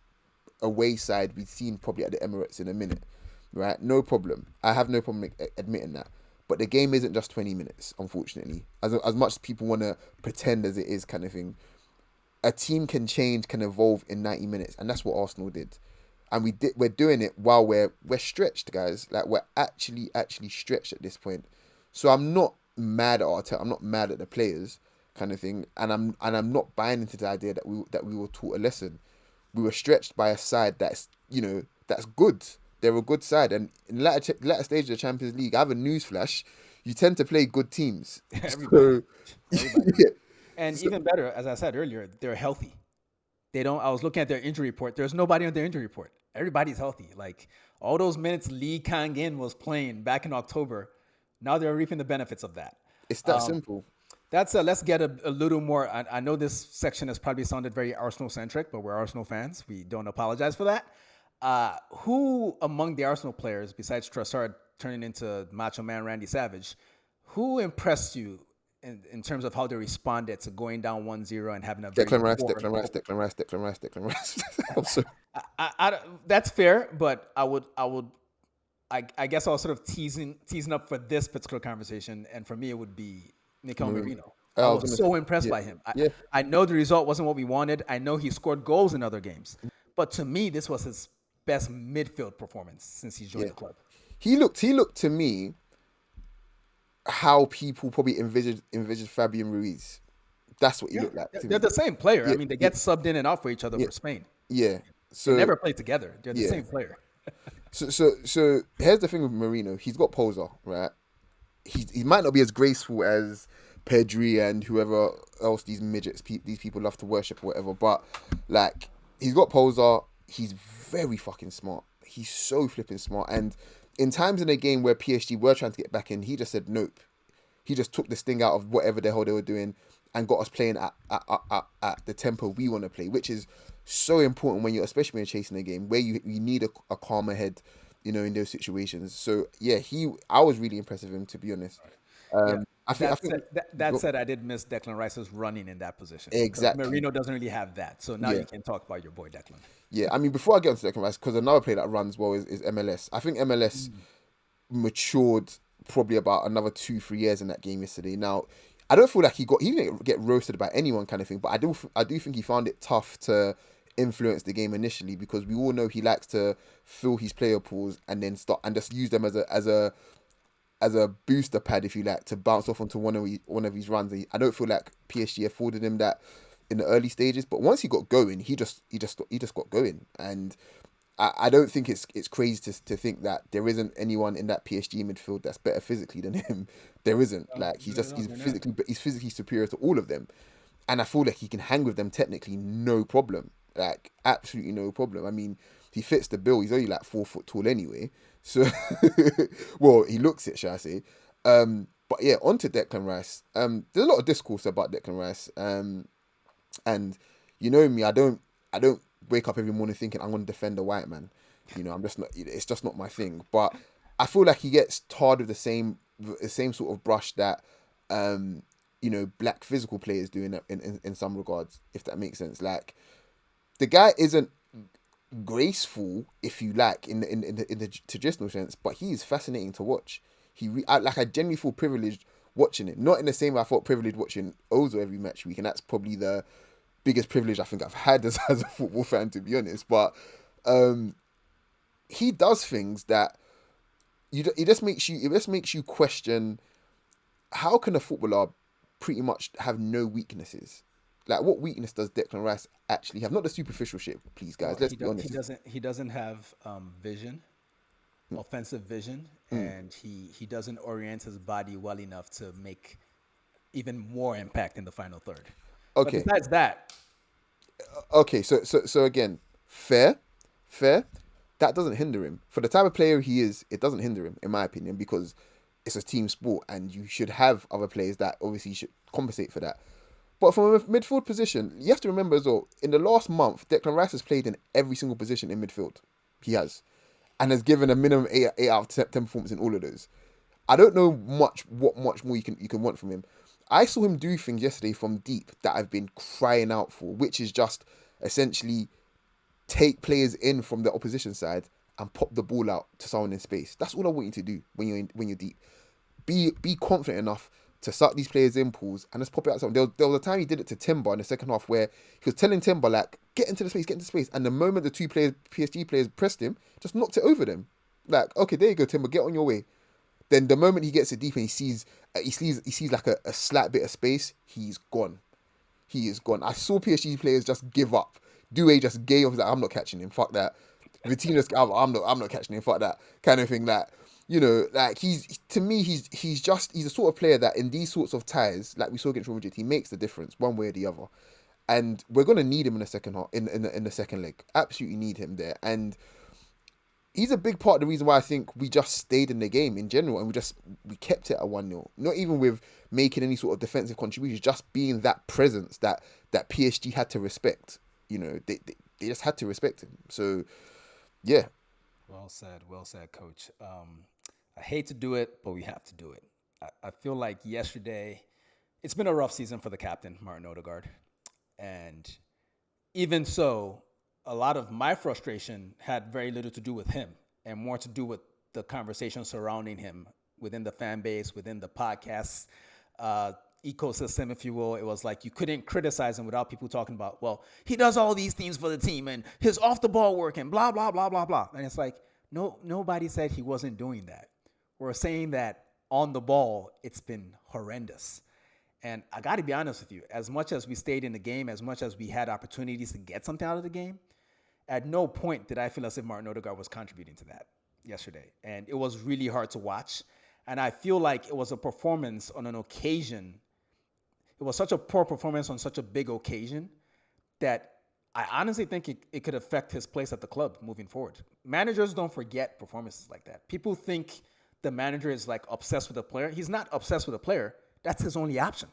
away side we've seen probably at the Emirates in a minute, right? No problem. I have no problem admitting that. But the game isn't just 20 minutes, unfortunately. As much as people want to pretend as it is, kind of thing. A team can change, can evolve in 90 minutes, and that's what Arsenal did. And we're doing it while we're stretched, guys. Like, we're actually stretched at this point. So I'm not mad at Arteta. I'm not mad at the players, kind of thing. And I'm not buying into the idea that we were taught a lesson. We were stretched by a side that's good. They're a good side, and in latter stage of the Champions League, I have a newsflash: you tend to play good teams. Everybody, So, everybody, yeah. and So even better, as I said earlier, they're healthy. They don't. I was looking at their injury report. There's nobody on their injury report. Everybody's healthy. Like all those minutes Lee Kang-in was playing back in October. Now they're reaping the benefits of that. it's that simple. That's let's get a little more. I know this section has probably sounded very Arsenal centric, but we're Arsenal fans. We don't apologize for that. Who among the Arsenal players, besides Trossard turning into Macho Man Randy Savage, who impressed you in terms of how they responded to going down 1-0 and having a very Declan Rice, poor. Declan Rice, Declan Rice, Declan Rice, Declan Rice. I'm sorry. That's fair, but I guess I was sort of teasing up for this particular conversation, and for me it would be Mikel Merino. I I was was gonna so say, impressed yeah, by him. yeah. I know the result wasn't what we wanted. I know he scored goals in other games, but to me this was his best midfield performance since he's joined Yeah. the club. He looked to me how people probably envisaged Fabian Ruiz. That's what he Yeah, looked like to they're me. the same player. I Yeah, mean, they yeah, get subbed in and out for each other yeah, for Spain. yeah. They So never played together. They're the yeah. same player. So here's the thing with Marino. He's got poser, right? He might not be as graceful as Pedri and whoever else these midgets, these people love to worship or whatever. But like, he's got poser. He's very fucking smart. He's so flipping smart. And in times in the game where PSG were trying to get back in, he just said nope. He just took this thing out of whatever the hell they were doing and got us playing at the tempo we want to play, which is so important when you're, especially when you're chasing a game where you need a calmer head, in those situations. So yeah, I was really impressed with him, to be honest. Yeah. I think That said, I did miss Declan Rice's running in that position because exactly. Marino doesn't really have that. So now Yeah, you can talk about your boy Declan. yeah. I mean, before I get onto Declan Rice, because another player that runs well is MLS. I think MLS matured probably about another 2-3 years in that game yesterday. Now, I don't feel like he didn't get roasted by anyone, kind of thing, but I do think he found it tough to influence the game initially, because we all know he likes to fill his player pools and then start and just use them as a booster pad, if you like, to bounce off onto one of his runs. I don't feel like PSG afforded him that in the early stages, but once he got going, he just got going. And I don't think it's crazy to think that there isn't anyone in that PSG midfield that's better physically than him. There isn't. Like, he's physically superior to all of them, and I feel like he can hang with them technically, no problem. Like, absolutely no problem. I mean, he fits the bill. He's only like 4 foot tall anyway. So, well, he looks it, shall I say? But yeah, on to Declan Rice. There's a lot of discourse about Declan Rice. And you know me, I don't wake up every morning thinking I'm going to defend a white man. I'm just not. It's just not my thing. But I feel like he gets tarred with the same sort of brush that black physical players do in some regards, if that makes sense. Like, the guy isn't graceful, if you like, in the traditional sense, but he is fascinating to watch. I genuinely feel privileged watching it. Not in the same way I felt privileged watching Ozil every match week, and that's probably the biggest privilege I think I've had as a football fan, to be honest. But he does things that it just makes you question, how can a footballer pretty much have no weaknesses? Like, what weakness does Declan Rice actually have? Not the superficial shit, please, guys. Well, Let's be honest. he doesn't have vision, offensive vision, and he doesn't orient his body well enough to make even more impact in the final third. But Okay, besides that, okay. So again, fair. That doesn't hinder him. For the type of player he is, it doesn't hinder him, in my opinion, because it's a team sport, and you should have other players that obviously should compensate for that. But from a midfield position, you have to remember as well, in the last month, Declan Rice has played in every single position in midfield. He has. And has given a minimum 8 out of 10 performance in all of those. I don't know what much more you can want from him. I saw him do things yesterday from deep that I've been crying out for, which is just essentially take players in from the opposition side and pop the ball out to someone in space. That's all I want you to do when you're deep. Be confident enough to suck these players in pools and just pop it out. There was a time he did it to Timber in the second half where he was telling Timber like get into the space, and the moment the two players PSG players pressed him, just knocked it over them. Like, okay, there you go, Timber, get on your way. Then the moment he gets it deep and he sees like a slight bit of space, he's gone. He is gone. I saw PSG players just give up. Due just gave up. Like, I'm not catching him. Fuck that. Vitinha just, I'm not catching him. Fuck that kind of thing. Like, like he's a sort of player that in these sorts of ties, like we saw against Real Madrid, he makes the difference one way or the other. And we're gonna need him in the second half, in the second leg. Absolutely need him there. And he's a big part of the reason why I think we just stayed in the game in general, and we kept it at 1-0. Not even with making any sort of defensive contributions, just being that presence that PSG had to respect. They just had to respect him. So, yeah. Well said, Coach. I hate to do it, but we have to do it. I feel like yesterday, it's been a rough season for the captain, Martin Odegaard. And even so, a lot of my frustration had very little to do with him and more to do with the conversation surrounding him within the fan base, within the podcast ecosystem, if you will. It was like you couldn't criticize him without people talking about, well, he does all these things for the team and his off the ball work and blah, blah, blah, blah, blah. And it's like, no, nobody said he wasn't doing that. We're saying that on the ball, it's been horrendous. And I got to be honest with you, as much as we stayed in the game, as much as we had opportunities to get something out of the game, at no point did I feel as if Martin Odegaard was contributing to that yesterday. And it was really hard to watch. And I feel like it was a performance on an occasion. It was such a poor performance on such a big occasion that I honestly think it could affect his place at the club moving forward. Managers don't forget performances like that. People think the manager is like obsessed with a player. He's not obsessed with a player. That's his only option.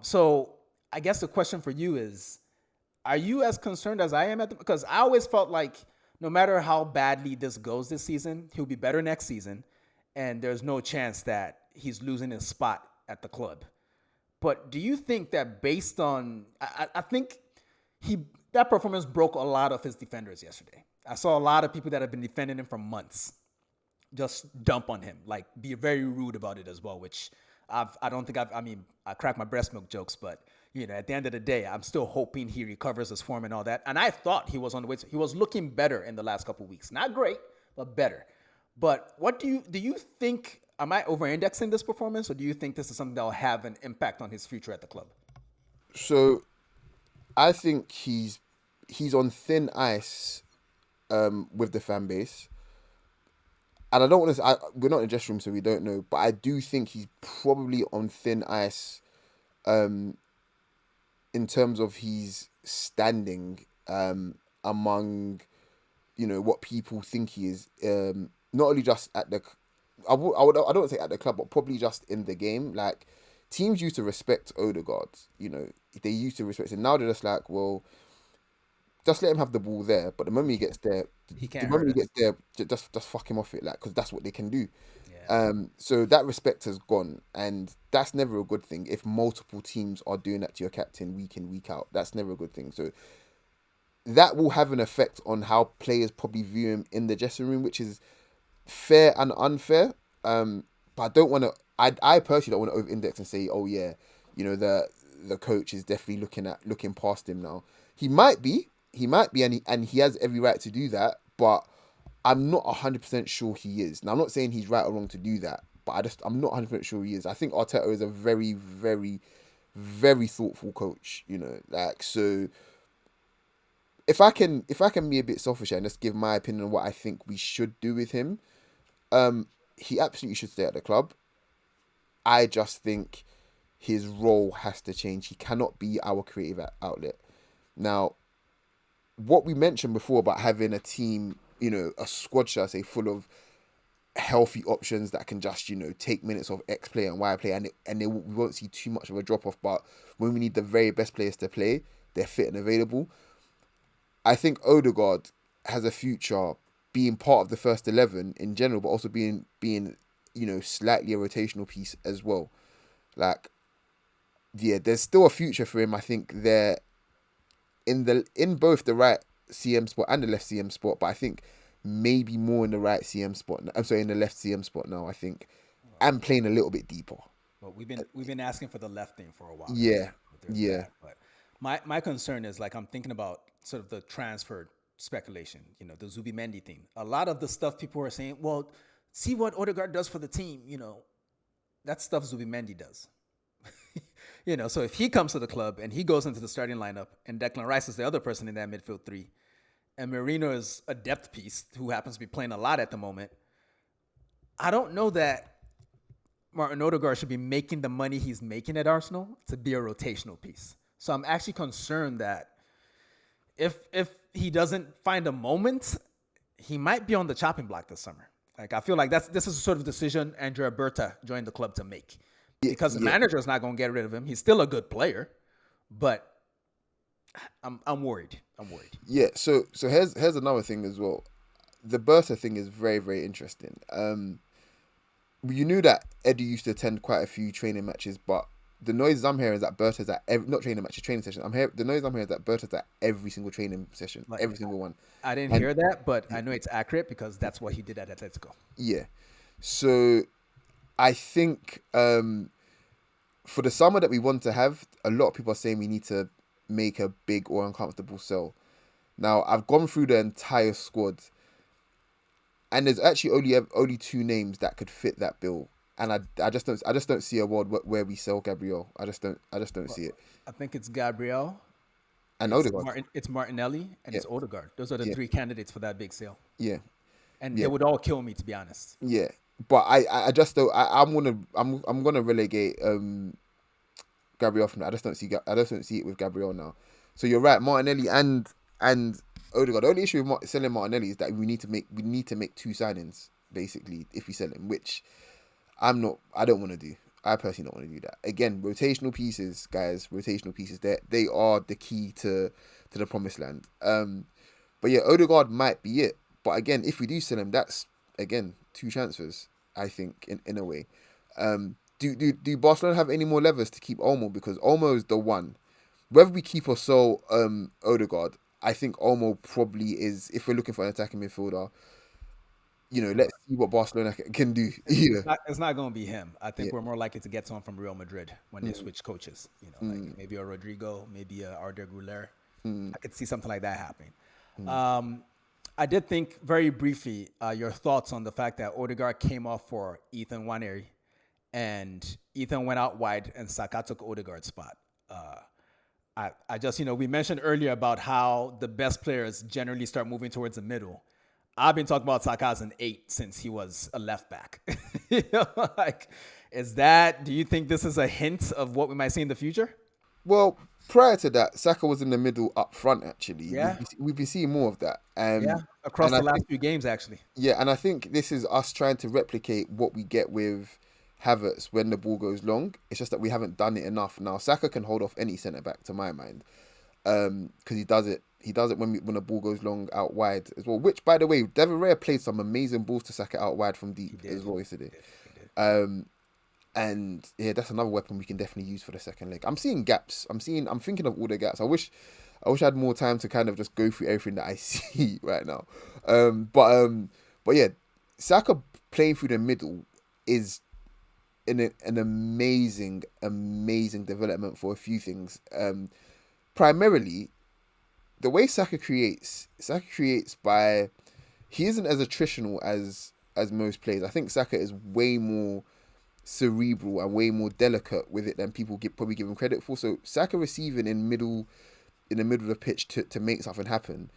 So I guess the question for you is, are you as concerned as I am because I always felt like no matter how badly this goes this season, he'll be better next season. And there's no chance that he's losing his spot at the club. But do you think that based on, I think that performance broke a lot of his defenders yesterday. I saw a lot of people that have been defending him for months just dump on him, like be very rude about it as well, which I crack my breast milk jokes, but at the end of the day, I'm still hoping he recovers his form and all that. And I thought he was on the way. He was looking better in the last couple of weeks. Not great, but better. But what do you think? Am I over-indexing this performance, or do you think this is something that will have an impact on his future at the club? So, I think he's on thin ice with the fan base. And I don't want to. We're not in the dressing room, so we don't know. But I do think he's probably on thin ice, in terms of his standing among, what people think he is. Not only just at the, I don't want to say at the club, but probably just in the game. Like, teams used to respect Odegaard. They used to respect him. Now they're just like, well, just let him have the ball there. But the moment he gets there, just fuck him off it, like, because that's what they can do. Yeah. So that respect has gone, and that's never a good thing. If multiple teams are doing that to your captain week in, week out, that's never a good thing. So that will have an effect on how players probably view him in the dressing room, which is fair and unfair. But I don't want to. I personally don't want to over-index and say, oh yeah, the coach is definitely looking past him now. He might be, and he has every right to do that. But I'm not 100% sure he is. Now, I'm not saying he's right or wrong to do that, but I'm not 100% sure he is. I think Arteta is a very, very, very thoughtful coach. So if I can be a bit selfish and just give my opinion on what I think we should do with him, he absolutely should stay at the club. I just think his role has to change. He cannot be our creative outlet. Now, what we mentioned before about having a team, a squad, shall I say, full of healthy options that can just, take minutes of X player and Y player, we won't see too much of a drop off. But when we need the very best players to play, they're fit and available. I think Odegaard has a future being part of the first 11 in general, but also being slightly a rotational piece as well. Like, yeah, there's still a future for him. I think there in both the right CM spot and the left CM spot, but I think maybe more in the right CM spot. I'm sorry, in the left CM spot now. I think, and playing a little bit deeper. Well, we've been asking for the left thing for a while now. Yeah, But there's yeah, that. But my concern is, like, I'm thinking about sort of the transfer speculation. The Zubimendi thing. A lot of the stuff people are saying, well, see what Odegaard does for the team. That stuff Zubimendi does. So if he comes to the club and he goes into the starting lineup and Declan Rice is the other person in that midfield three, and Merino is a depth piece who happens to be playing a lot at the moment, I don't know that Martin Odegaard should be making the money he's making at Arsenal to be a rotational piece. So I'm actually concerned that if he doesn't find a moment, he might be on the chopping block this summer. Like, I feel like this is a sort of decision Andrea Berta joined the club to make. Because the manager is not going to get rid of him. He's still a good player, but I'm worried. Yeah. So here's another thing as well. The Berta thing is very, very interesting. You knew that Eddie used to attend quite a few training matches, but the noise I'm hearing is that Berta's at not training matches, training sessions. The noise I'm hearing is that Berta's at every single training session, Like, every single one. I didn't hear that, but I know it's accurate because that's what he did at Atletico. Yeah. So I think for the summer that we want to have, a lot of people are saying we need to make a big or uncomfortable sell. Now, I've gone through the entire squad, and there's actually only two names that could fit that bill. And I just don't see a world where we sell Gabriel. I just don't see it. I think it's Gabriel, And Odegaard. it's Martinelli, and it's Odegaard. Those are the three candidates for that big sale. Yeah. And they would all kill me, to be honest. Yeah. But I just don't. I'm gonna relegate Gabriel from that. I just don't see it with Gabriel now. So you're right, Martinelli and Odegaard. The only issue with selling Martinelli is that we need to make two signings basically if we sell him, which I don't want to do. I personally don't want to do that. Again, rotational pieces, guys. Rotational pieces. They are the key to the promised land. But yeah, Odegaard might be it. But again, if we do sell him, that's again two transfers. I think in a way. Do Barcelona have any more levers to keep Olmo? Because Olmo is the one. Whether we keep or sell Odegaard, I think Olmo probably is. If we're looking for an attacking midfielder, let's see what Barcelona can do. It's not going to be him. I think we're more likely to get someone from Real Madrid when they switch coaches. Like maybe a Rodrigo, maybe a Arda Güler. I could see something like that happening. I did think very briefly your thoughts on the fact that Odegaard came off for Ethan Nwaneri, and Ethan went out wide and Saka took Odegaard's spot. I just, we mentioned earlier about how the best players generally start moving towards the middle. I've been talking about Saka as an 8 since he was a left back. Do you think this is a hint of what we might see in the future? Well, prior to that, Saka was in the middle up front, actually. Yeah. We've been seeing more of that. Across the last few games, actually. Yeah, and I think this is us trying to replicate what we get with Havertz when the ball goes long. It's just that we haven't done it enough. Now, Saka can hold off any centre-back, to my mind, because he does it. He does it when the ball goes long out wide as well. Which, by the way, David Raya played some amazing balls to Saka out wide from deep as well yesterday. And yeah, that's another weapon we can definitely use for the second leg. I'm seeing gaps. I'm thinking of all the gaps. I wish I had more time to kind of just go through everything that I see right now. But yeah, Saka playing through the middle is an amazing development for a few things. Primarily, the way Saka creates by, he isn't as attritional as most players. I think Saka is way more cerebral and way more delicate with it than people probably give him credit for. So Saka receiving in the middle of the pitch to make something happen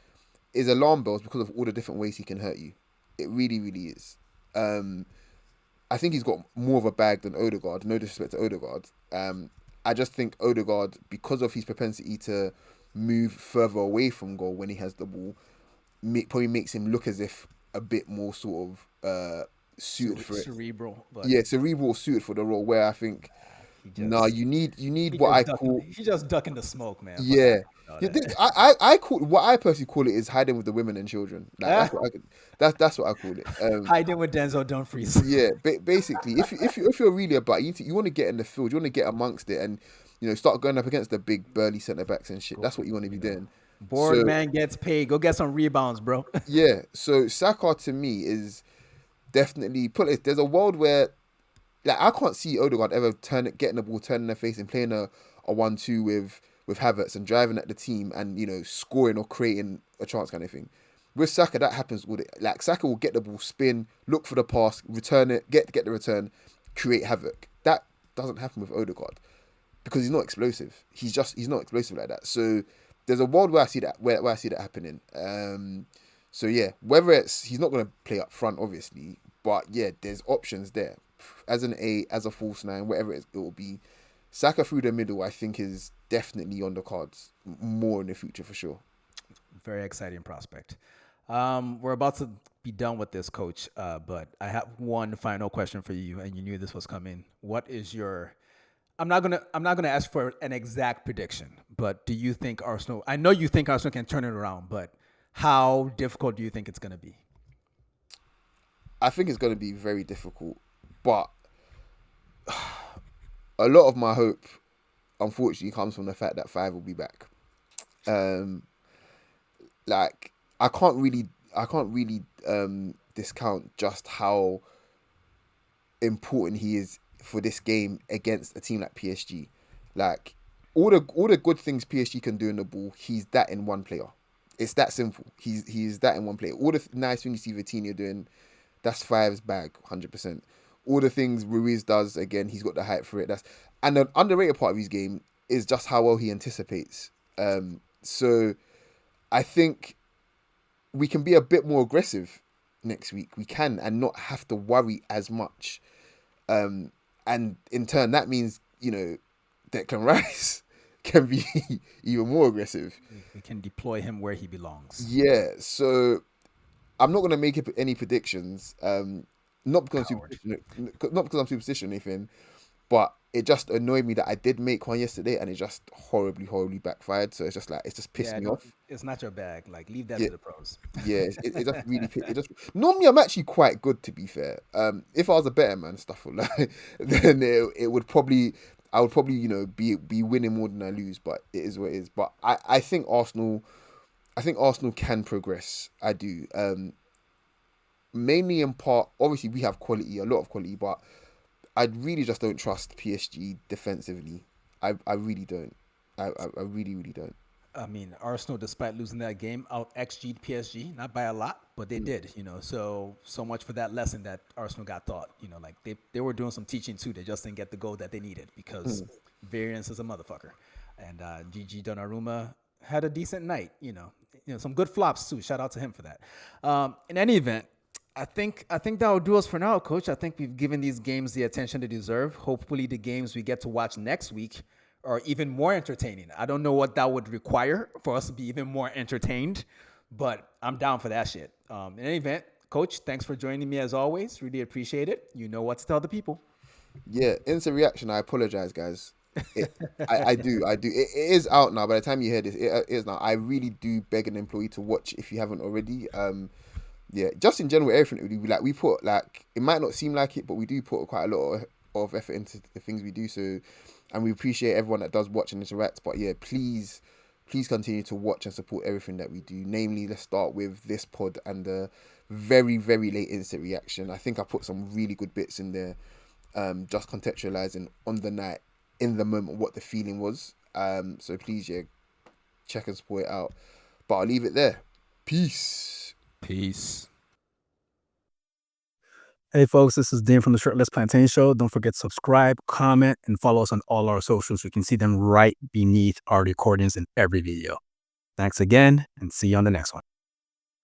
is alarm bells because of all the different ways he can hurt you. It really, really is. I think he's got more of a bag than Odegaard. No disrespect to Odegaard. I just think Odegaard, because of his propensity to move further away from goal when he has the ball, probably makes him look as if a bit more sort of suited for it. Cerebral, but Yeah, cerebral suited for the role. Where I think, he nah, just you need he what I just ducking call, he just ducking the smoke, man. Fuck yeah. all Yeah, that. I call what I personally call it is hiding with the women and children. Like Ah, that's what I could, that's what I call it. hiding with Denzel Dumfries. Yeah, basically, if you're really about, you want to get in the field, you want to get amongst it, and start going up against the big burly centre backs and shit. Go, That's what you want to be doing. bored So man gets paid. Go get some rebounds, bro. yeah, so Saka to me is definitely put it. There's a world where like I can't see Odegaard ever getting the ball, turning their face, and playing a 1-2 with Havertz and driving at the team and scoring or creating a chance kind of thing. With Saka, that happens all the like Saka will get the ball, spin, look for the pass, return it, get the return, create havoc. That doesn't happen with Odegaard because he's not explosive. He's not explosive like that. So there's a world where I see that where I see that happening. So yeah, whether it's he's not going to play up front, obviously, but yeah, there's options there. As as a false nine, whatever it will be, Saka through the middle, I think is definitely on the cards more in the future for sure. Very exciting prospect. We're about to be done with this, coach, but I have one final question for you, and you knew this was coming. What is your I'm not gonna ask for an exact prediction, but do you think Arsenal? I know you think Arsenal can turn it around, but how difficult do you think it's gonna be? I think it's going to be very difficult, but a lot of my hope, unfortunately, comes from the fact that Five will be back. Um, like I can't really discount just how important he is for this game against a team like PSG. Like all the good things PSG can do in the ball, he's that in one player. It's that simple. He's that in one player. All the nice things you see Vitinha doing, that's Five's bag, 100%. All the things Ruiz does, again, he's got the hype for it. And the underrated part of his game is just how well he anticipates. So I think we can be a bit more aggressive next week. We can and not have to worry as much. And in turn, that means Declan Rice can be even more aggressive. We can deploy him where he belongs. Yeah. So I'm not gonna make any predictions. Not because Coward. I'm superstitious or anything, but it just annoyed me that I did make one yesterday and it just horribly, horribly backfired. So it's just like it's just pissed Yeah, me don't. off. It's not your bag. Like, leave that Yeah, to the pros. yeah. It just really it just normally I'm actually quite good to be fair. If I was a better man, stuff like then it would probably I would probably be winning more than I lose. But it is what it is. But I think Arsenal can progress. I do. Mainly in part, obviously we have quality, a lot of quality, but I really just don't trust PSG defensively. I really don't. I really, really don't. I mean, Arsenal, despite losing that game, out XG'd PSG, not by a lot, but they Mm, did, so much for that lesson that Arsenal got taught. Like they were doing some teaching too. They just didn't get the goal that they needed because mm. variance is a motherfucker. And Gigi Donnarumma had a decent night, some good flops too. Shout out to him for that. In any event, I think that will do us for now, Coach. I think we've given these games the attention they deserve. Hopefully, the games we get to watch next week are even more entertaining. I don't know what that would require for us to be even more entertained, but I'm down for that shit. In any event, Coach, thanks for joining me as always. Really appreciate it. You know what to tell the people. Yeah, instant reaction. I apologize, guys. It, I do, I do. It is out now. By the time you hear this, it is now. I really do beg an employee to watch if you haven't already. Yeah, just in general, everything we put like it might not seem like it, but we do put quite a lot of effort into the things we do. So, and we appreciate everyone that does watch and interact. But yeah, please continue to watch and support everything that we do. Namely, let's start with this pod and the very, very late instant reaction. I think I put some really good bits in there, just contextualizing on the night, in the moment, what the feeling was. So please, yeah, check and support it out. But I'll leave it there. Peace. Peace. Hey folks, this is Dean from the Shirtless Plantain Show. Don't forget to subscribe, comment, and follow us on all our socials. You can see them right beneath our recordings in every video. Thanks again, and see you on the next one.